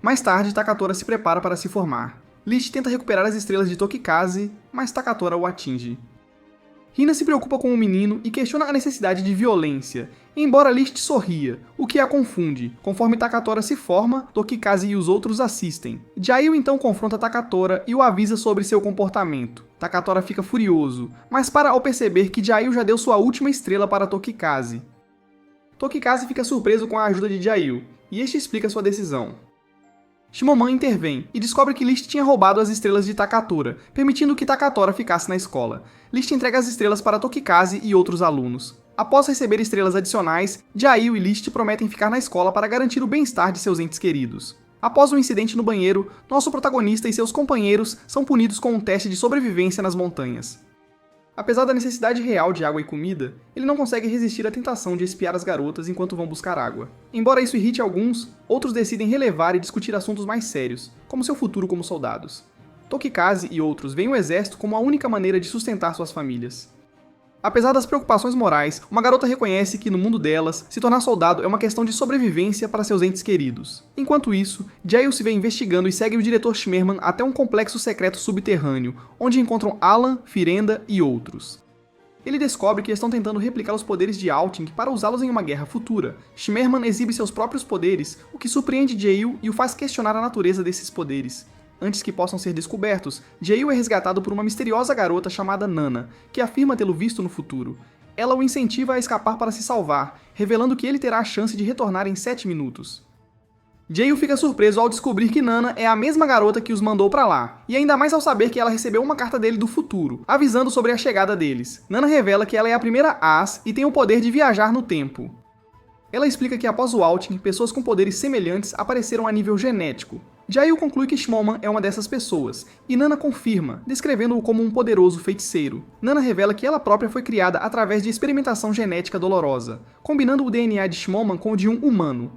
Mais tarde, Takatora se prepara para se formar. Licht tenta recuperar as estrelas de Tokikaze, mas Takatora o atinge. Hina se preocupa com o menino e questiona a necessidade de violência, embora Licht sorria, o que a confunde. Conforme Takatora se forma, Tokikaze e os outros assistem. Jayle então confronta Takatora e o avisa sobre seu comportamento. Takatora fica furioso, mas para ao perceber que Jayle já deu sua última estrela para Tokikaze. Tokikaze fica surpreso com a ajuda de Jayle, e este explica sua decisão. Schmoman intervém e descobre que Licht tinha roubado as estrelas de Takatora, permitindo que Takatora ficasse na escola. Licht entrega as estrelas para Tokikaze e outros alunos. Após receber estrelas adicionais, Jayle e Licht prometem ficar na escola para garantir o bem-estar de seus entes queridos. Após um incidente no banheiro, nosso protagonista e seus companheiros são punidos com um teste de sobrevivência nas montanhas. Apesar da necessidade real de água e comida, ele não consegue resistir à tentação de espiar as garotas enquanto vão buscar água. Embora isso irrite alguns, outros decidem relevar e discutir assuntos mais sérios, como seu futuro como soldados. Tokikaze e outros veem o exército como a única maneira de sustentar suas famílias. Apesar das preocupações morais, uma garota reconhece que, no mundo delas, se tornar soldado é uma questão de sobrevivência para seus entes queridos. Enquanto isso, Jael se vê investigando e segue o diretor Schmerman até um complexo secreto subterrâneo, onde encontram Alan, Firenda e outros. Ele descobre que estão tentando replicar os poderes de Alting para usá-los em uma guerra futura. Schmerman exibe seus próprios poderes, o que surpreende Jael e o faz questionar a natureza desses poderes. Antes que possam ser descobertos, Jael é resgatado por uma misteriosa garota chamada Nana, que afirma tê-lo visto no futuro. Ela o incentiva a escapar para se salvar, revelando que ele terá a chance de retornar em 7 minutos. Jael fica surpreso ao descobrir que Nana é a mesma garota que os mandou pra lá, e ainda mais ao saber que ela recebeu uma carta dele do futuro, avisando sobre a chegada deles. Nana revela que ela é a primeira As e tem o poder de viajar no tempo. Ela explica que após o Alting, pessoas com poderes semelhantes apareceram a nível genético. Jael conclui que Schmoman é uma dessas pessoas, e Nana confirma, descrevendo-o como um poderoso feiticeiro. Nana revela que ela própria foi criada através de experimentação genética dolorosa, combinando o DNA de Schmoman com o de um humano.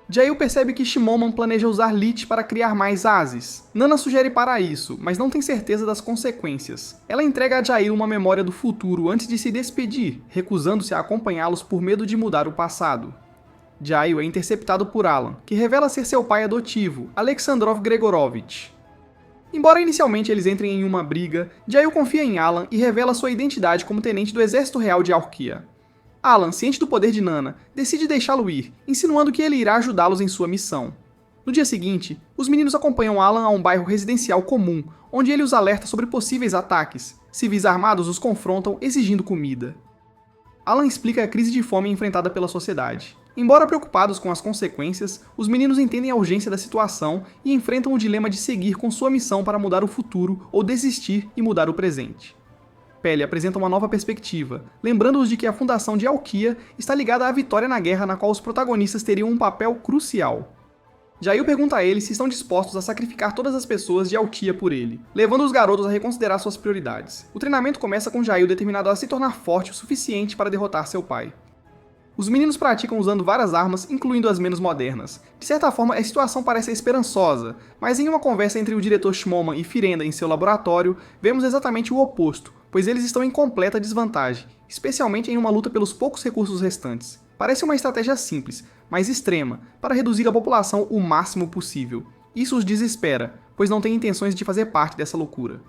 Jael percebe que Schmoman planeja usar Lich para criar mais Ases. Nana sugere para isso, mas não tem certeza das consequências. Ela entrega a Jael uma memória do futuro antes de se despedir, recusando-se a acompanhá-los por medo de mudar o passado. Jael é interceptado por Alan, que revela ser seu pai adotivo, Alexandrov Gregorovich. Embora inicialmente eles entrem em uma briga, Jael confia em Alan e revela sua identidade como tenente do Exército Real de Arquia. Alan, ciente do poder de Nana, decide deixá-lo ir, insinuando que ele irá ajudá-los em sua missão. No dia seguinte, os meninos acompanham Alan a um bairro residencial comum, onde ele os alerta sobre possíveis ataques. Civis armados os confrontam, exigindo comida. Alan explica a crise de fome enfrentada pela sociedade. Embora preocupados com as consequências, os meninos entendem a urgência da situação e enfrentam o dilema de seguir com sua missão para mudar o futuro ou desistir e mudar o presente. Pele apresenta uma nova perspectiva, lembrando-os de que a fundação de Alquia está ligada à vitória na guerra na qual os protagonistas teriam um papel crucial. Jael pergunta a eles se estão dispostos a sacrificar todas as pessoas de Alquia por ele, levando os garotos a reconsiderar suas prioridades. O treinamento começa com Jael determinado a se tornar forte o suficiente para derrotar seu pai. Os meninos praticam usando várias armas, incluindo as menos modernas. De certa forma, a situação parece esperançosa, mas em uma conversa entre o diretor Schmoman e Firenda em seu laboratório, vemos exatamente o oposto, pois eles estão em completa desvantagem, especialmente em uma luta pelos poucos recursos restantes. Parece uma estratégia simples, mas extrema, para reduzir a população o máximo possível. Isso os desespera, pois não têm intenções de fazer parte dessa loucura.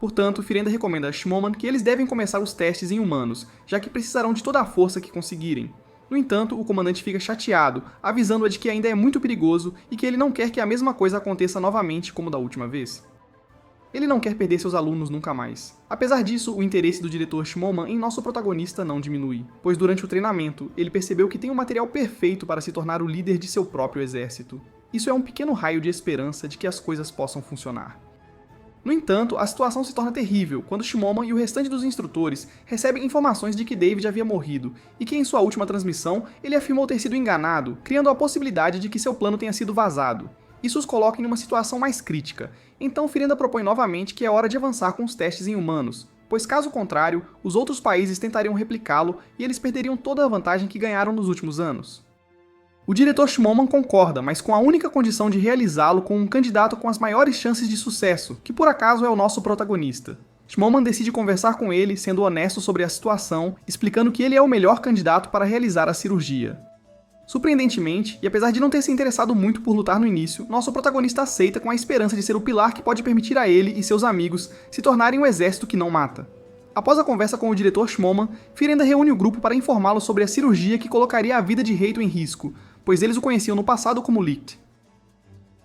Portanto, Firenda recomenda a Schmoman que eles devem começar os testes em humanos, já que precisarão de toda a força que conseguirem. No entanto, o comandante fica chateado, avisando-a de que ainda é muito perigoso e que ele não quer que a mesma coisa aconteça novamente como da última vez. Ele não quer perder seus alunos nunca mais. Apesar disso, o interesse do diretor Schmoman em nosso protagonista não diminui, pois durante o treinamento, ele percebeu que tem o material perfeito para se tornar o líder de seu próprio exército. Isso é um pequeno raio de esperança de que as coisas possam funcionar. No entanto, a situação se torna terrível quando Schmoman e o restante dos instrutores recebem informações de que David havia morrido e que em sua última transmissão ele afirmou ter sido enganado, criando a possibilidade de que seu plano tenha sido vazado. Isso os coloca em uma situação mais crítica, então Firenda propõe novamente que é hora de avançar com os testes em humanos, pois caso contrário, os outros países tentariam replicá-lo e eles perderiam toda a vantagem que ganharam nos últimos anos. O diretor Schmoman concorda, mas com a única condição de realizá-lo com um candidato com as maiores chances de sucesso, que por acaso é o nosso protagonista. Schmoman decide conversar com ele, sendo honesto sobre a situação, explicando que ele é o melhor candidato para realizar a cirurgia. Surpreendentemente, e apesar de não ter se interessado muito por lutar no início, nosso protagonista aceita com a esperança de ser o pilar que pode permitir a ele e seus amigos se tornarem o exército que não mata. Após a conversa com o diretor Schmoman, Firenda reúne o grupo para informá-lo sobre a cirurgia que colocaria a vida de Reito em risco, pois eles o conheciam no passado como Licht.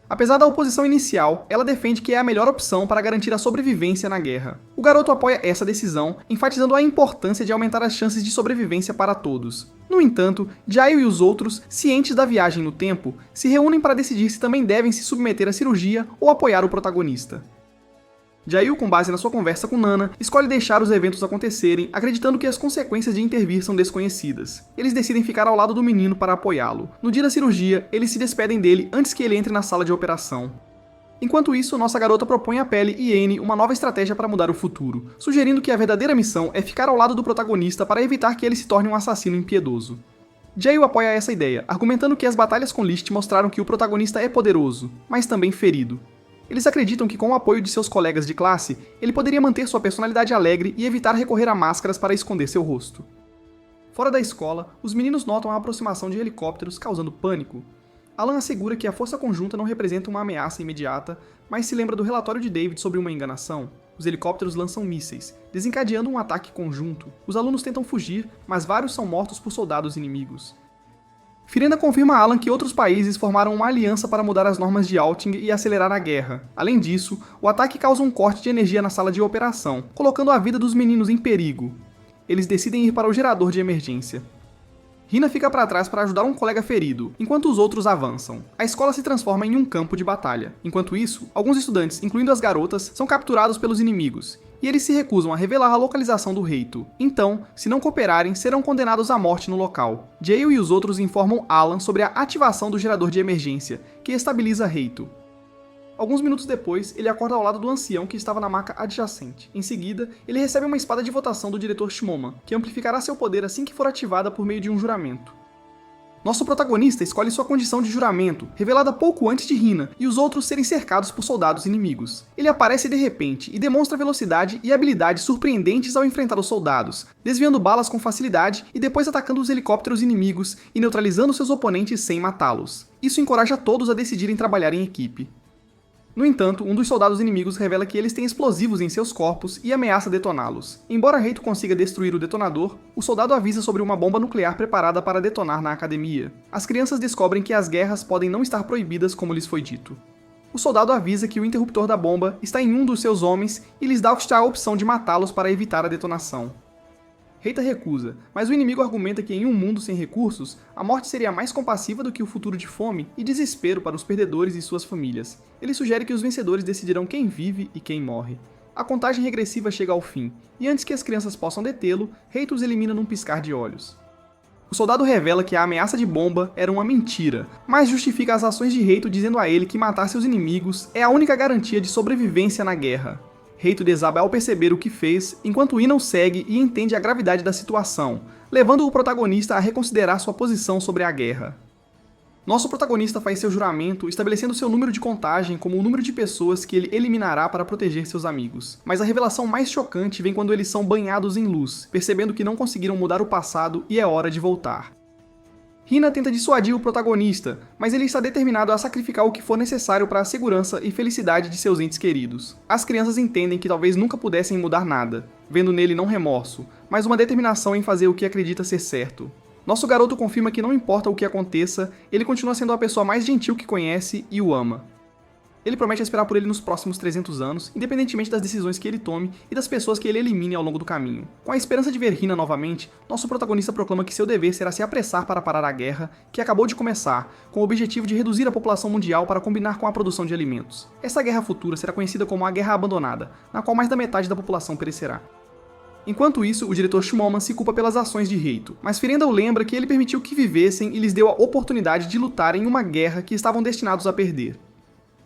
Apesar da oposição inicial, ela defende que é a melhor opção para garantir a sobrevivência na guerra. O garoto apoia essa decisão, enfatizando a importância de aumentar as chances de sobrevivência para todos. No entanto, Jael e os outros, cientes da viagem no tempo, se reúnem para decidir se também devem se submeter à cirurgia ou apoiar o protagonista. Jael, com base na sua conversa com Nana, escolhe deixar os eventos acontecerem, acreditando que as consequências de intervir são desconhecidas. Eles decidem ficar ao lado do menino para apoiá-lo. No dia da cirurgia, eles se despedem dele antes que ele entre na sala de operação. Enquanto isso, nossa garota propõe a Pele e Annie uma nova estratégia para mudar o futuro, sugerindo que a verdadeira missão é ficar ao lado do protagonista para evitar que ele se torne um assassino impiedoso. Jael apoia essa ideia, argumentando que as batalhas com Licht mostraram que o protagonista é poderoso, mas também ferido. Eles acreditam que com o apoio de seus colegas de classe, ele poderia manter sua personalidade alegre e evitar recorrer a máscaras para esconder seu rosto. Fora da escola, os meninos notam a aproximação de helicópteros, causando pânico. Alan assegura que a força conjunta não representa uma ameaça imediata, mas se lembra do relatório de David sobre uma enganação. Os helicópteros lançam mísseis, desencadeando um ataque conjunto. Os alunos tentam fugir, mas vários são mortos por soldados inimigos. Firenda confirma a Alan que outros países formaram uma aliança para mudar as normas de Outing e acelerar a guerra. Além disso, o ataque causa um corte de energia na sala de operação, colocando a vida dos meninos em perigo. Eles decidem ir para o gerador de emergência. Hina fica para trás para ajudar um colega ferido, enquanto os outros avançam. A escola se transforma em um campo de batalha. Enquanto isso, alguns estudantes, incluindo as garotas, são capturados pelos inimigos, e eles se recusam a revelar a localização do Reito. Então, se não cooperarem, serão condenados à morte no local. Jael e os outros informam Alan sobre a ativação do gerador de emergência, que estabiliza Reito. Alguns minutos depois, ele acorda ao lado do ancião que estava na maca adjacente. Em seguida, ele recebe uma espada de votação do diretor Shimoman, que amplificará seu poder assim que for ativada por meio de um juramento. Nosso protagonista escolhe sua condição de juramento, revelada pouco antes de Hina, e os outros serem cercados por soldados inimigos. Ele aparece de repente e demonstra velocidade e habilidades surpreendentes ao enfrentar os soldados, desviando balas com facilidade e depois atacando os helicópteros inimigos e neutralizando seus oponentes sem matá-los. Isso encoraja todos a decidirem trabalhar em equipe. No entanto, um dos soldados inimigos revela que eles têm explosivos em seus corpos e ameaça detoná-los. Embora Reito consiga destruir o detonador, o soldado avisa sobre uma bomba nuclear preparada para detonar na academia. As crianças descobrem que as guerras podem não estar proibidas como lhes foi dito. O soldado avisa que o interruptor da bomba está em um dos seus homens e lhes dá a opção de matá-los para evitar a detonação. Reita recusa, mas o inimigo argumenta que em um mundo sem recursos, a morte seria mais compassiva do que o futuro de fome e desespero para os perdedores e suas famílias. Ele sugere que os vencedores decidirão quem vive e quem morre. A contagem regressiva chega ao fim, e antes que as crianças possam detê-lo, Reita os elimina num piscar de olhos. O soldado revela que a ameaça de bomba era uma mentira, mas justifica as ações de Reito dizendo a ele que matar seus inimigos é a única garantia de sobrevivência na guerra. Reito desaba ao perceber o que fez, enquanto Ina o segue e entende a gravidade da situação, levando o protagonista a reconsiderar sua posição sobre a guerra. Nosso protagonista faz seu juramento, estabelecendo seu número de contagem como o número de pessoas que ele eliminará para proteger seus amigos. Mas a revelação mais chocante vem quando eles são banhados em luz, percebendo que não conseguiram mudar o passado e é hora de voltar. Hina tenta dissuadir o protagonista, mas ele está determinado a sacrificar o que for necessário para a segurança e felicidade de seus entes queridos. As crianças entendem que talvez nunca pudessem mudar nada, vendo nele não remorso, mas uma determinação em fazer o que acredita ser certo. Nosso garoto confirma que não importa o que aconteça, ele continua sendo a pessoa mais gentil que conhece e o ama. Ele promete esperar por ele nos próximos 300 anos, independentemente das decisões que ele tome e das pessoas que ele elimine ao longo do caminho. Com a esperança de ver Hina novamente, nosso protagonista proclama que seu dever será se apressar para parar a guerra, que acabou de começar, com o objetivo de reduzir a população mundial para combinar com a produção de alimentos. Essa guerra futura será conhecida como a Guerra Abandonada, na qual mais da metade da população perecerá. Enquanto isso, o diretor Shimoman se culpa pelas ações de Reito, mas Firenda o lembra que ele permitiu que vivessem e lhes deu a oportunidade de lutar em uma guerra que estavam destinados a perder.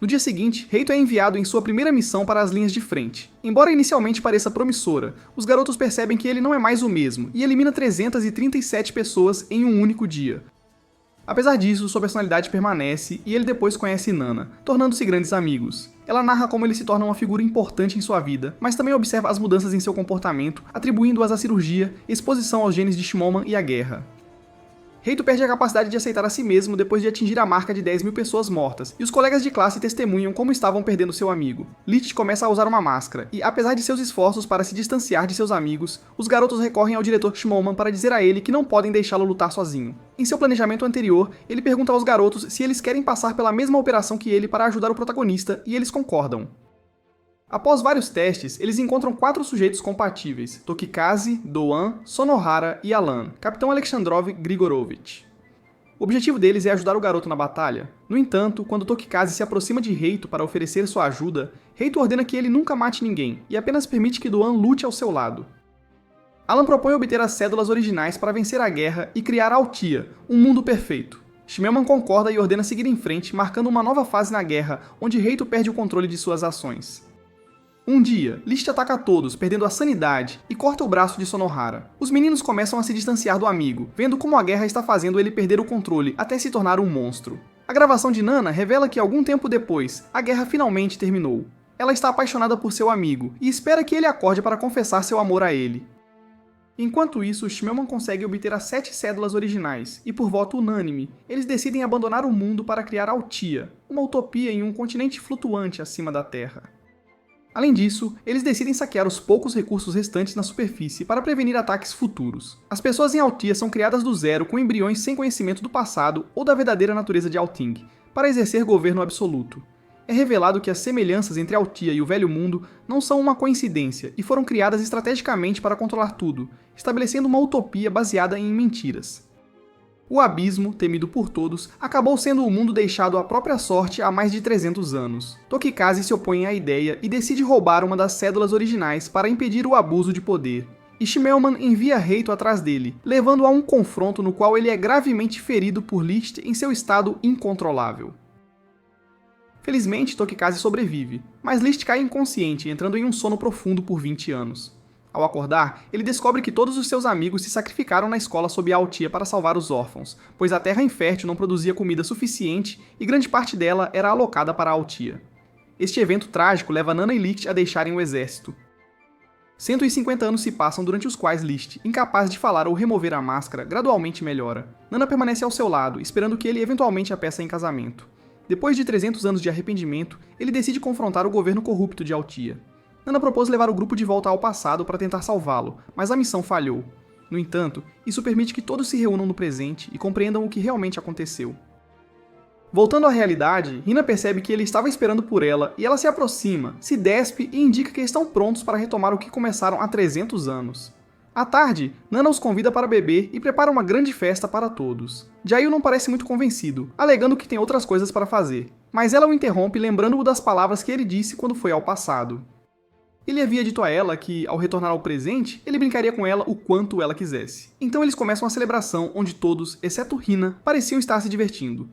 No dia seguinte, Reito é enviado em sua primeira missão para as linhas de frente. Embora inicialmente pareça promissora, os garotos percebem que ele não é mais o mesmo e elimina 337 pessoas em um único dia. Apesar disso, sua personalidade permanece e ele depois conhece Nana, tornando-se grandes amigos. Ela narra como ele se torna uma figura importante em sua vida, mas também observa as mudanças em seu comportamento, atribuindo-as à cirurgia, exposição aos genes de Shimoman e à guerra. Reito perde a capacidade de aceitar a si mesmo depois de atingir a marca de 10.000 pessoas mortas, e os colegas de classe testemunham como estavam perdendo seu amigo. Lich começa a usar uma máscara, e apesar de seus esforços para se distanciar de seus amigos, os garotos recorrem ao diretor Shimoman para dizer a ele que não podem deixá-lo lutar sozinho. Em seu planejamento anterior, ele pergunta aos garotos se eles querem passar pela mesma operação que ele para ajudar o protagonista, e eles concordam. Após vários testes, eles encontram 4 sujeitos compatíveis: Tokikaze, Doan, Sonohara e Alan, Capitão Alexandrov Grigorovich. O objetivo deles é ajudar o garoto na batalha. No entanto, quando Tokikaze se aproxima de Reito para oferecer sua ajuda, Reito ordena que ele nunca mate ninguém, e apenas permite que Doan lute ao seu lado. Alan propõe obter as cédulas originais para vencer a guerra e criar Altia, um mundo perfeito. Shimoman concorda e ordena seguir em frente, marcando uma nova fase na guerra, onde Reito perde o controle de suas ações. Um dia, Lich ataca a todos, perdendo a sanidade, e corta o braço de Sonohara. Os meninos começam a se distanciar do amigo, vendo como a guerra está fazendo ele perder o controle até se tornar um monstro. A gravação de Nana revela que algum tempo depois, a guerra finalmente terminou. Ela está apaixonada por seu amigo e espera que ele acorde para confessar seu amor a ele. Enquanto isso, Schmemann consegue obter as 7 cédulas originais, e por voto unânime, eles decidem abandonar o mundo para criar Altia, uma utopia em um continente flutuante acima da Terra. Além disso, eles decidem saquear os poucos recursos restantes na superfície para prevenir ataques futuros. As pessoas em Altia são criadas do zero com embriões sem conhecimento do passado ou da verdadeira natureza de Alting, para exercer governo absoluto. É revelado que as semelhanças entre Altia e o Velho Mundo não são uma coincidência e foram criadas estrategicamente para controlar tudo, estabelecendo uma utopia baseada em mentiras. O Abismo, temido por todos, acabou sendo o mundo deixado à própria sorte há mais de 300 anos. Tokikaze se opõe à ideia e decide roubar uma das cédulas originais para impedir o abuso de poder. E Schmemann envia Reito atrás dele, levando a um confronto no qual ele é gravemente ferido por Liszt em seu estado incontrolável. Felizmente, Tokikaze sobrevive, mas Liszt cai inconsciente, entrando em um sono profundo por 20 anos. Ao acordar, ele descobre que todos os seus amigos se sacrificaram na escola sob a Altia para salvar os órfãos, pois a terra infértil não produzia comida suficiente e grande parte dela era alocada para a Altia. Este evento trágico leva Nana e Liszt a deixarem o exército. 150 anos se passam durante os quais Liszt, incapaz de falar ou remover a máscara, gradualmente melhora. Nana permanece ao seu lado, esperando que ele eventualmente a peça em casamento. Depois de 300 anos de arrependimento, ele decide confrontar o governo corrupto de Altia. Nana propôs levar o grupo de volta ao passado para tentar salvá-lo, mas a missão falhou. No entanto, isso permite que todos se reúnam no presente e compreendam o que realmente aconteceu. Voltando à realidade, Hina percebe que ele estava esperando por ela e ela se aproxima, se despe e indica que estão prontos para retomar o que começaram há 300 anos. À tarde, Nana os convida para beber e prepara uma grande festa para todos. Jayu não parece muito convencido, alegando que tem outras coisas para fazer, mas ela o interrompe lembrando-o das palavras que ele disse quando foi ao passado. Ele havia dito a ela que, ao retornar ao presente, ele brincaria com ela o quanto ela quisesse. Então eles começam a celebração onde todos, exceto Hina, pareciam estar se divertindo.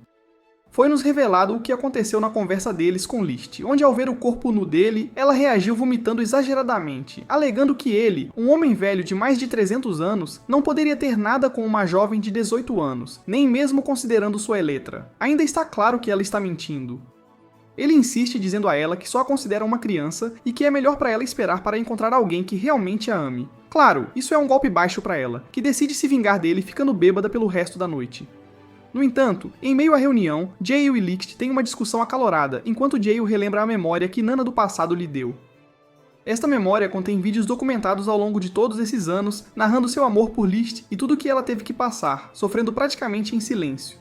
Foi-nos revelado o que aconteceu na conversa deles com Liszt, onde ao ver o corpo nu dele, ela reagiu vomitando exageradamente, alegando que ele, um homem velho de mais de 300 anos, não poderia ter nada com uma jovem de 18 anos, nem mesmo considerando sua Eletra. Ainda está claro que ela está mentindo. Ele insiste dizendo a ela que só a considera uma criança e que é melhor para ela esperar para encontrar alguém que realmente a ame. Claro, isso é um golpe baixo para ela, que decide se vingar dele ficando bêbada pelo resto da noite. No entanto, em meio à reunião, Jayu e Liszt têm uma discussão acalorada, enquanto Jayu relembra a memória que Nana do passado lhe deu. Esta memória contém vídeos documentados ao longo de todos esses anos, narrando seu amor por Liszt e tudo o que ela teve que passar, sofrendo praticamente em silêncio.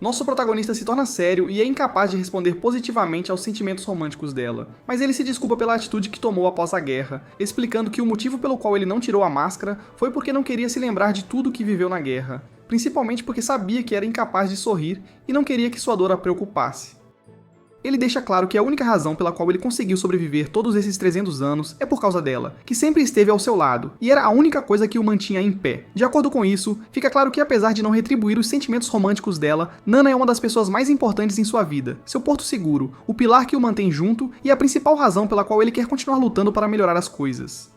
Nosso protagonista se torna sério e é incapaz de responder positivamente aos sentimentos românticos dela, mas ele se desculpa pela atitude que tomou após a guerra, explicando que o motivo pelo qual ele não tirou a máscara foi porque não queria se lembrar de tudo o que viveu na guerra, principalmente porque sabia que era incapaz de sorrir e não queria que sua dor a preocupasse. Ele deixa claro que a única razão pela qual ele conseguiu sobreviver todos esses 300 anos é por causa dela, que sempre esteve ao seu lado, e era a única coisa que o mantinha em pé. De acordo com isso, fica claro que apesar de não retribuir os sentimentos românticos dela, Nana é uma das pessoas mais importantes em sua vida, seu porto seguro, o pilar que o mantém junto e a principal razão pela qual ele quer continuar lutando para melhorar as coisas.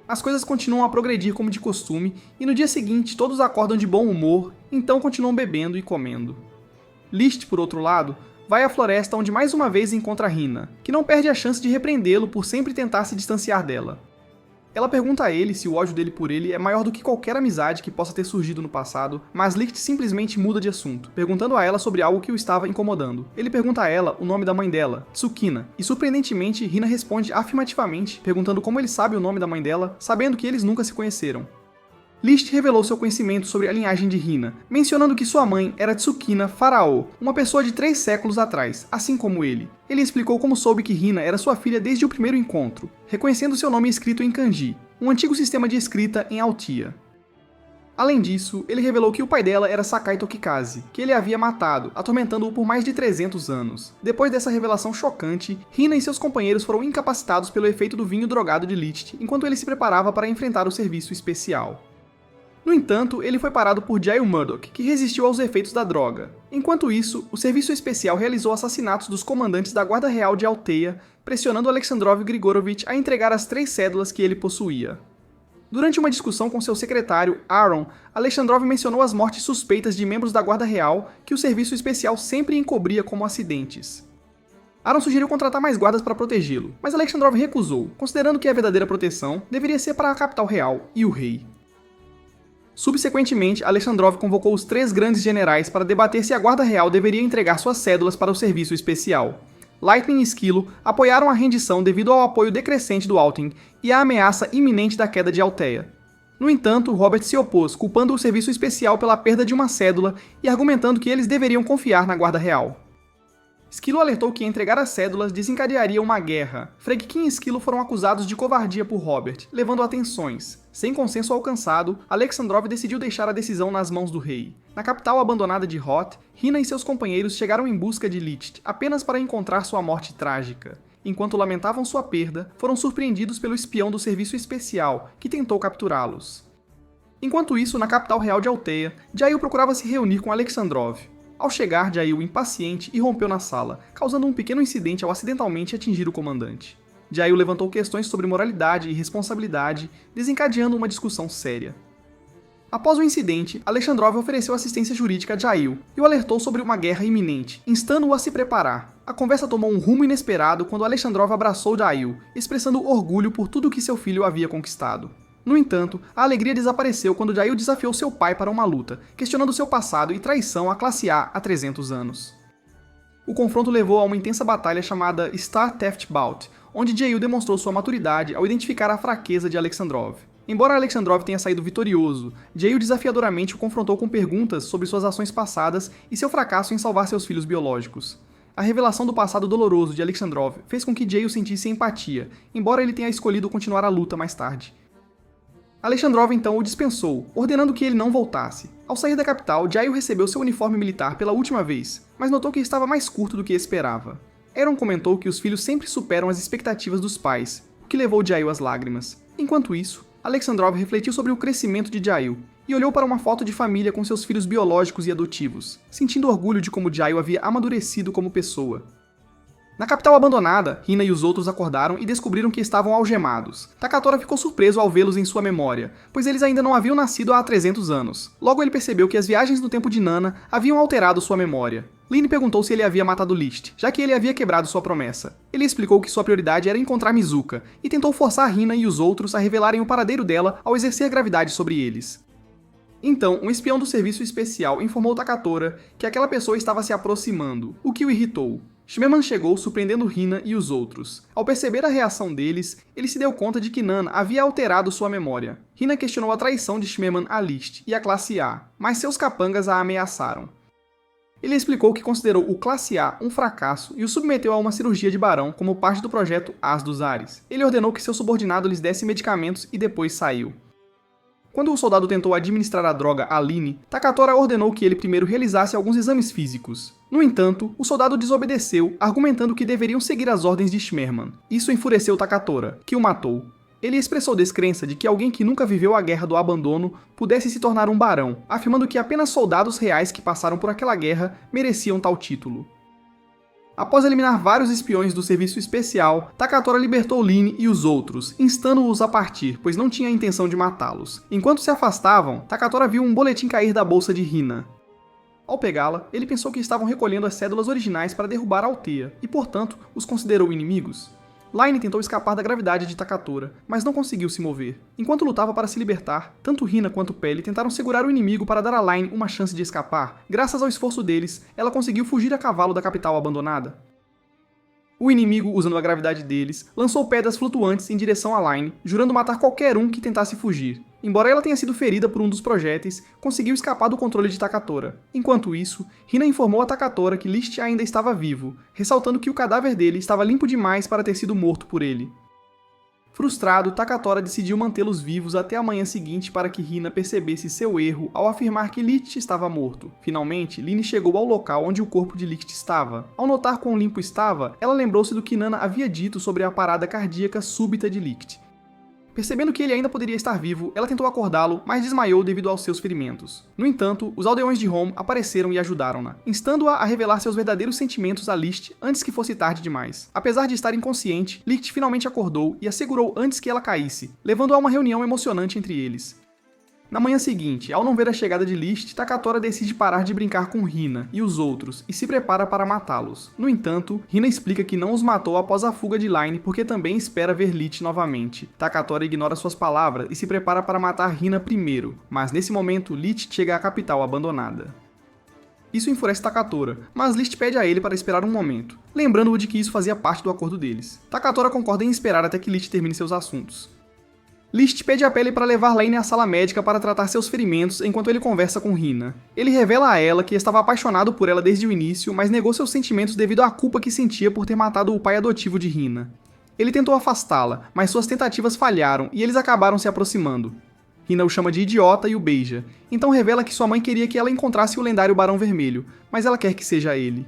As coisas continuam a progredir como de costume, e no dia seguinte todos acordam de bom humor, então continuam bebendo e comendo. Liszt, por outro lado, vai à floresta onde mais uma vez encontra Hina, que não perde a chance de repreendê-lo por sempre tentar se distanciar dela. Ela pergunta a ele se o ódio dele por ele é maior do que qualquer amizade que possa ter surgido no passado, mas Liszt simplesmente muda de assunto, perguntando a ela sobre algo que o estava incomodando. Ele pergunta a ela o nome da mãe dela, Tsukina, e surpreendentemente Hina responde afirmativamente, perguntando como ele sabe o nome da mãe dela, sabendo que eles nunca se conheceram. Liszt revelou seu conhecimento sobre a linhagem de Hina, mencionando que sua mãe era Tsukina Faraó, uma pessoa de 3 séculos atrás, assim como ele. Ele explicou como soube que Hina era sua filha desde o primeiro encontro, reconhecendo seu nome escrito em kanji, um antigo sistema de escrita em Altia. Além disso, ele revelou que o pai dela era Sakai Tokikaze, que ele havia matado, atormentando-o por mais de 300 anos. Depois dessa revelação chocante, Hina e seus companheiros foram incapacitados pelo efeito do vinho drogado de Liszt, enquanto ele se preparava para enfrentar o serviço especial. No entanto, ele foi parado por Jayu Murdoch, que resistiu aos efeitos da droga. Enquanto isso, o Serviço Especial realizou assassinatos dos comandantes da Guarda Real de Alteia, pressionando Alexandrov Grigorovich a entregar as 3 cédulas que ele possuía. Durante uma discussão com seu secretário, Aaron, Alexandrov mencionou as mortes suspeitas de membros da Guarda Real que o Serviço Especial sempre encobria como acidentes. Aaron sugeriu contratar mais guardas para protegê-lo, mas Alexandrov recusou, considerando que a verdadeira proteção deveria ser para a capital real e o rei. Subsequentemente, Alexandrov convocou os 3 grandes generais para debater se a Guarda Real deveria entregar suas cédulas para o Serviço Especial. Lightning e Esquilo apoiaram a rendição devido ao apoio decrescente do Althing e à ameaça iminente da queda de Alteia. No entanto, Robert se opôs, culpando o Serviço Especial pela perda de uma cédula e argumentando que eles deveriam confiar na Guarda Real. Esquilo alertou que entregar as cédulas desencadearia uma guerra. Fredkin e Esquilo foram acusados de covardia por Robert, levando a tensões. Sem consenso alcançado, Alexandrov decidiu deixar a decisão nas mãos do rei. Na capital abandonada de Hoth, Rina e seus companheiros chegaram em busca de Licht, apenas para encontrar sua morte trágica. Enquanto lamentavam sua perda, foram surpreendidos pelo espião do Serviço Especial, que tentou capturá-los. Enquanto isso, na capital real de Alteia, Jail procurava se reunir com Alexandrov. Ao chegar, Jail, impaciente, irrompeu na sala, causando um pequeno incidente ao acidentalmente atingir o comandante. Jail levantou questões sobre moralidade e responsabilidade, desencadeando uma discussão séria. Após o incidente, Alexandrov ofereceu assistência jurídica a Jail e o alertou sobre uma guerra iminente, instando-o a se preparar. A conversa tomou um rumo inesperado quando Alexandrov abraçou Jail, expressando orgulho por tudo que seu filho havia conquistado. No entanto, a alegria desapareceu quando Jail desafiou seu pai para uma luta, questionando seu passado e traição à classe A há 300 anos. O confronto levou a uma intensa batalha chamada Star Theft Bout, onde Jail demonstrou sua maturidade ao identificar a fraqueza de Alexandrov. Embora Alexandrov tenha saído vitorioso, Jail desafiadoramente o confrontou com perguntas sobre suas ações passadas e seu fracasso em salvar seus filhos biológicos. A revelação do passado doloroso de Alexandrov fez com que Jail sentisse empatia, embora ele tenha escolhido continuar a luta mais tarde. Alexandrov então o dispensou, ordenando que ele não voltasse. Ao sair da capital, Jail recebeu seu uniforme militar pela última vez, mas notou que estava mais curto do que esperava. Aaron comentou que os filhos sempre superam as expectativas dos pais, o que levou Jail às lágrimas. Enquanto isso, Alexandrov refletiu sobre o crescimento de Jail e olhou para uma foto de família com seus filhos biológicos e adotivos, sentindo orgulho de como Jail havia amadurecido como pessoa. Na capital abandonada, Rina e os outros acordaram e descobriram que estavam algemados. Takatora ficou surpreso ao vê-los em sua memória, pois eles ainda não haviam nascido há 300 anos. Logo ele percebeu que as viagens no tempo de Nana haviam alterado sua memória. Lynn perguntou se ele havia matado Licht, já que ele havia quebrado sua promessa. Ele explicou que sua prioridade era encontrar Mizuka, e tentou forçar Rina e os outros a revelarem o paradeiro dela ao exercer gravidade sobre eles. Então, um espião do Serviço Especial informou Takatora que aquela pessoa estava se aproximando, o que o irritou. Schmemann chegou surpreendendo Rina e os outros. Ao perceber a reação deles, ele se deu conta de que Nana havia alterado sua memória. Rina questionou a traição de Schmemann a Licht e a Classe A, mas seus capangas a ameaçaram. Ele explicou que considerou o Classe A um fracasso e o submeteu a uma cirurgia de barão como parte do projeto As dos Ares. Ele ordenou que seu subordinado lhes desse medicamentos e depois saiu. Quando o soldado tentou administrar a droga a Lynn, Takatora ordenou que ele primeiro realizasse alguns exames físicos. No entanto, o soldado desobedeceu, argumentando que deveriam seguir as ordens de Schmemann. Isso enfureceu Takatora, que o matou. Ele expressou descrença de que alguém que nunca viveu a Guerra do Abandono pudesse se tornar um barão, afirmando que apenas soldados reais que passaram por aquela guerra mereciam tal título. Após eliminar vários espiões do Serviço Especial, Takatora libertou Lynn e os outros, instando-os a partir, pois não tinha a intenção de matá-los. Enquanto se afastavam, Takatora viu um boletim cair da bolsa de Rina. Ao pegá-la, ele pensou que estavam recolhendo as cédulas originais para derrubar Alteia, e portanto, os considerou inimigos. Line tentou escapar da gravidade de Takatora, mas não conseguiu se mover. Enquanto lutava para se libertar, tanto Rina quanto Peli tentaram segurar o inimigo para dar a Line uma chance de escapar. Graças ao esforço deles, ela conseguiu fugir a cavalo da capital abandonada. O inimigo, usando a gravidade deles, lançou pedras flutuantes em direção a Line, jurando matar qualquer um que tentasse fugir. Embora ela tenha sido ferida por um dos projéteis, conseguiu escapar do controle de Takatora. Enquanto isso, Rina informou a Takatora que Licht ainda estava vivo, ressaltando que o cadáver dele estava limpo demais para ter sido morto por ele. Frustrado, Takatora decidiu mantê-los vivos até a manhã seguinte para que Rina percebesse seu erro ao afirmar que Licht estava morto. Finalmente, Lynn chegou ao local onde o corpo de Licht estava. Ao notar quão limpo estava, ela lembrou-se do que Nana havia dito sobre a parada cardíaca súbita de Licht. Percebendo que ele ainda poderia estar vivo, ela tentou acordá-lo, mas desmaiou devido aos seus ferimentos. No entanto, os aldeões de Home apareceram e ajudaram-na, instando-a a revelar seus verdadeiros sentimentos a Licht antes que fosse tarde demais. Apesar de estar inconsciente, Licht finalmente acordou e a segurou antes que ela caísse, levando a uma reunião emocionante entre eles. Na manhã seguinte, ao não ver a chegada de Licht, Takatora decide parar de brincar com Hina e os outros e se prepara para matá-los. No entanto, Hina explica que não os matou após a fuga de Line porque também espera ver Licht novamente. Takatora ignora suas palavras e se prepara para matar Hina primeiro, mas nesse momento Licht chega à capital abandonada. Isso enfurece Takatora, mas Licht pede a ele para esperar um momento, lembrando-o de que isso fazia parte do acordo deles. Takatora concorda em esperar até que Licht termine seus assuntos. Licht pede a Pele para levar Lane à sala médica para tratar seus ferimentos enquanto ele conversa com Hina. Ele revela a ela que estava apaixonado por ela desde o início, mas negou seus sentimentos devido à culpa que sentia por ter matado o pai adotivo de Hina. Ele tentou afastá-la, mas suas tentativas falharam e eles acabaram se aproximando. Hina o chama de idiota e o beija, então revela que sua mãe queria que ela encontrasse o lendário Barão Vermelho, mas ela quer que seja ele.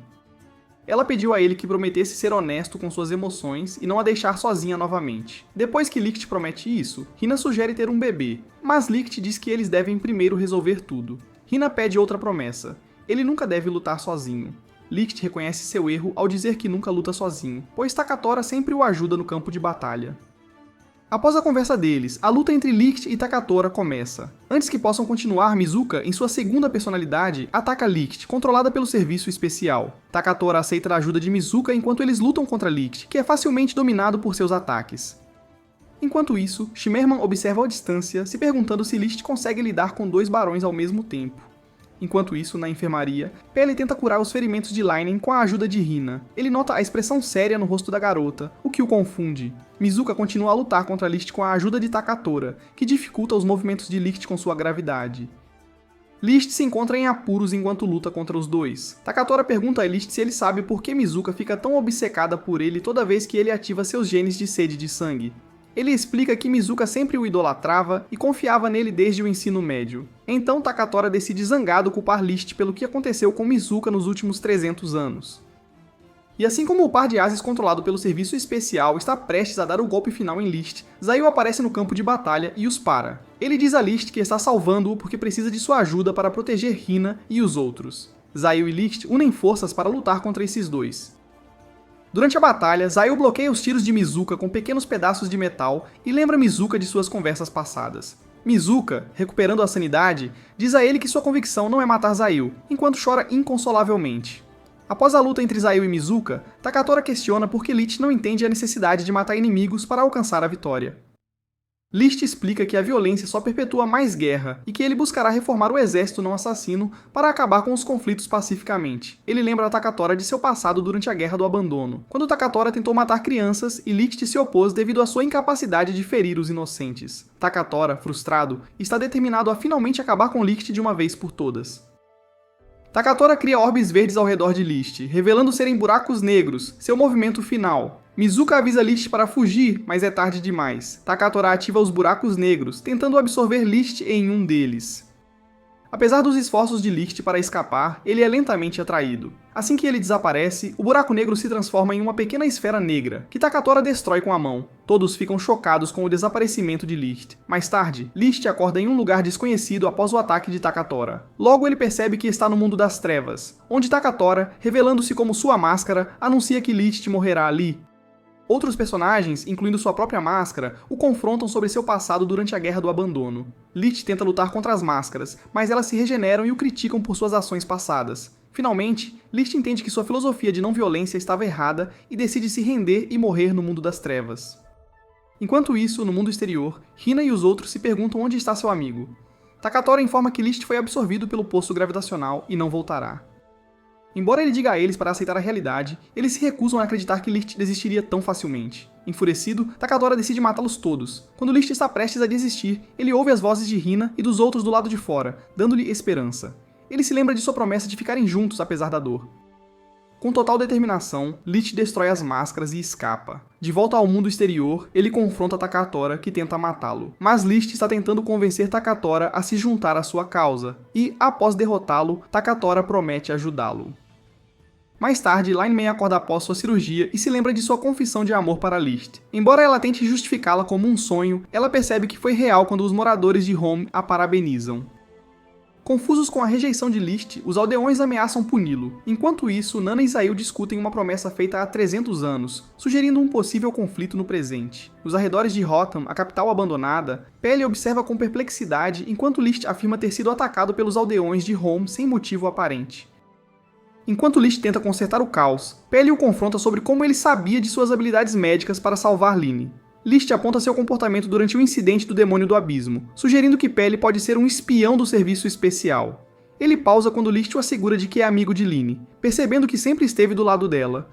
Ela pediu a ele que prometesse ser honesto com suas emoções e não a deixar sozinha novamente. Depois que Licht promete isso, Hina sugere ter um bebê, mas Licht diz que eles devem primeiro resolver tudo. Hina pede outra promessa: ele nunca deve lutar sozinho. Licht reconhece seu erro ao dizer que nunca luta sozinho, pois Takatora sempre o ajuda no campo de batalha. Após a conversa deles, a luta entre Licht e Takatora começa. Antes que possam continuar, Mizuka, em sua segunda personalidade, ataca Licht, controlada pelo serviço especial. Takatora aceita a ajuda de Mizuka enquanto eles lutam contra Licht, que é facilmente dominado por seus ataques. Enquanto isso, Shimmerman observa à distância, se perguntando se Licht consegue lidar com dois barões ao mesmo tempo. Enquanto isso, na enfermaria, Pele tenta curar os ferimentos de Linen com a ajuda de Hina. Ele nota a expressão séria no rosto da garota, o que o confunde. Mizuka continua a lutar contra Licht com a ajuda de Takatora, que dificulta os movimentos de Licht com sua gravidade. Licht se encontra em apuros enquanto luta contra os dois. Takatora pergunta a Licht se ele sabe por que Mizuka fica tão obcecada por ele toda vez que ele ativa seus genes de sede de sangue. Ele explica que Mizuka sempre o idolatrava e confiava nele desde o ensino médio. Então Takatora decide zangado culpar Licht pelo que aconteceu com Mizuka nos últimos 300 anos. E assim como o par de ases controlado pelo serviço especial está prestes a dar o golpe final em Licht, Zayu aparece no campo de batalha e os para. Ele diz a Licht que está salvando-o porque precisa de sua ajuda para proteger Hina e os outros. Zayu e Licht unem forças para lutar contra esses dois. Durante a batalha, Zayu bloqueia os tiros de Mizuka com pequenos pedaços de metal e lembra Mizuka de suas conversas passadas. Mizuka, recuperando a sanidade, diz a ele que sua convicção não é matar Zayu, enquanto chora inconsolavelmente. Após a luta entre Zayu e Mizuka, Takatora questiona por que Licht não entende a necessidade de matar inimigos para alcançar a vitória. Licht explica que a violência só perpetua mais guerra e que ele buscará reformar o exército não assassino para acabar com os conflitos pacificamente. Ele lembra a Takatora de seu passado durante a Guerra do Abandono, quando Takatora tentou matar crianças e Licht se opôs devido à sua incapacidade de ferir os inocentes. Takatora, frustrado, está determinado a finalmente acabar com Licht de uma vez por todas. Takatora cria orbes verdes ao redor de Licht, revelando serem buracos negros, seu movimento final. Mizuka avisa Licht para fugir, mas é tarde demais. Takatora ativa os buracos negros, tentando absorver Licht em um deles. Apesar dos esforços de Licht para escapar, ele é lentamente atraído. Assim que ele desaparece, o buraco negro se transforma em uma pequena esfera negra, que Takatora destrói com a mão. Todos ficam chocados com o desaparecimento de Licht. Mais tarde, Licht acorda em um lugar desconhecido após o ataque de Takatora. Logo ele percebe que está no mundo das trevas, onde Takatora, revelando-se como sua máscara, anuncia que Licht morrerá ali. Outros personagens, incluindo sua própria máscara, o confrontam sobre seu passado durante a Guerra do Abandono. Licht tenta lutar contra as máscaras, mas elas se regeneram e o criticam por suas ações passadas. Finalmente, Licht entende que sua filosofia de não violência estava errada e decide se render e morrer no mundo das trevas. Enquanto isso, no mundo exterior, Hina e os outros se perguntam onde está seu amigo. Takatora informa que Licht foi absorvido pelo poço gravitacional e não voltará. Embora ele diga a eles para aceitar a realidade, eles se recusam a acreditar que Licht desistiria tão facilmente. Enfurecido, Takatora decide matá-los todos. Quando Licht está prestes a desistir, ele ouve as vozes de Hina e dos outros do lado de fora, dando-lhe esperança. Ele se lembra de sua promessa de ficarem juntos apesar da dor. Com total determinação, Licht destrói as máscaras e escapa. De volta ao mundo exterior, ele confronta Takatora, que tenta matá-lo. Mas Licht está tentando convencer Takatora a se juntar à sua causa, e, após derrotá-lo, Takatora promete ajudá-lo. Mais tarde, Line May acorda após sua cirurgia e se lembra de sua confissão de amor para List. Embora ela tente justificá-la como um sonho, ela percebe que foi real quando os moradores de Home a parabenizam. Confusos com a rejeição de List, os aldeões ameaçam puni-lo. Enquanto isso, Nana e Zail discutem uma promessa feita há 300 anos, sugerindo um possível conflito no presente. Nos arredores de Hotham, a capital abandonada, Peli observa com perplexidade enquanto List afirma ter sido atacado pelos aldeões de Home sem motivo aparente. Enquanto List tenta consertar o caos, Peli o confronta sobre como ele sabia de suas habilidades médicas para salvar Lynne. List aponta seu comportamento durante o incidente do Demônio do Abismo, sugerindo que Peli pode ser um espião do serviço especial. Ele pausa quando List o assegura de que é amigo de Lynne, percebendo que sempre esteve do lado dela.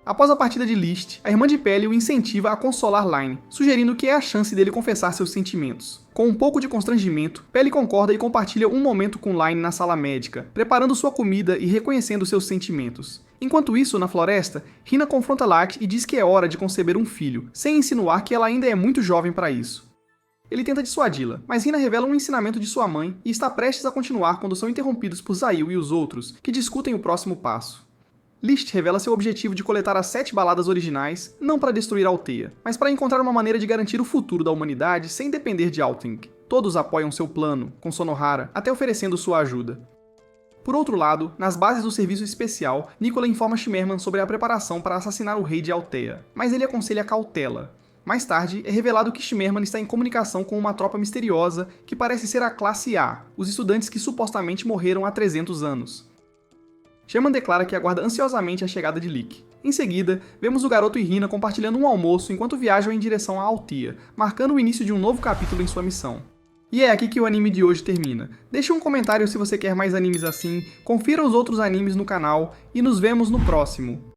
Após a partida de List, a irmã de Peli o incentiva a consolar Line, sugerindo que é a chance dele confessar seus sentimentos. Com um pouco de constrangimento, Peli concorda e compartilha um momento com Line na sala médica, preparando sua comida e reconhecendo seus sentimentos. Enquanto isso, na floresta, Hina confronta Locke e diz que é hora de conceber um filho, sem insinuar que ela ainda é muito jovem para isso. Ele tenta dissuadi-la, mas Hina revela um ensinamento de sua mãe e está prestes a continuar quando são interrompidos por Zail e os outros, que discutem o próximo passo. List revela seu objetivo de coletar as 7 baladas originais, não para destruir Althea, mas para encontrar uma maneira de garantir o futuro da humanidade sem depender de Althing. Todos apoiam seu plano, com Sonohara, até oferecendo sua ajuda. Por outro lado, nas bases do serviço especial, Nicola informa Shimerman sobre a preparação para assassinar o rei de Althea, mas ele aconselha cautela. Mais tarde, é revelado que Shimerman está em comunicação com uma tropa misteriosa que parece ser a Classe A, os estudantes que supostamente morreram há 300 anos. Sherman declara que aguarda ansiosamente a chegada de Lick. Em seguida, vemos o garoto e Hina compartilhando um almoço enquanto viajam em direção a Althea, marcando o início de um novo capítulo em sua missão. E é aqui que o anime de hoje termina. Deixe um comentário se você quer mais animes assim, confira os outros animes no canal e nos vemos no próximo.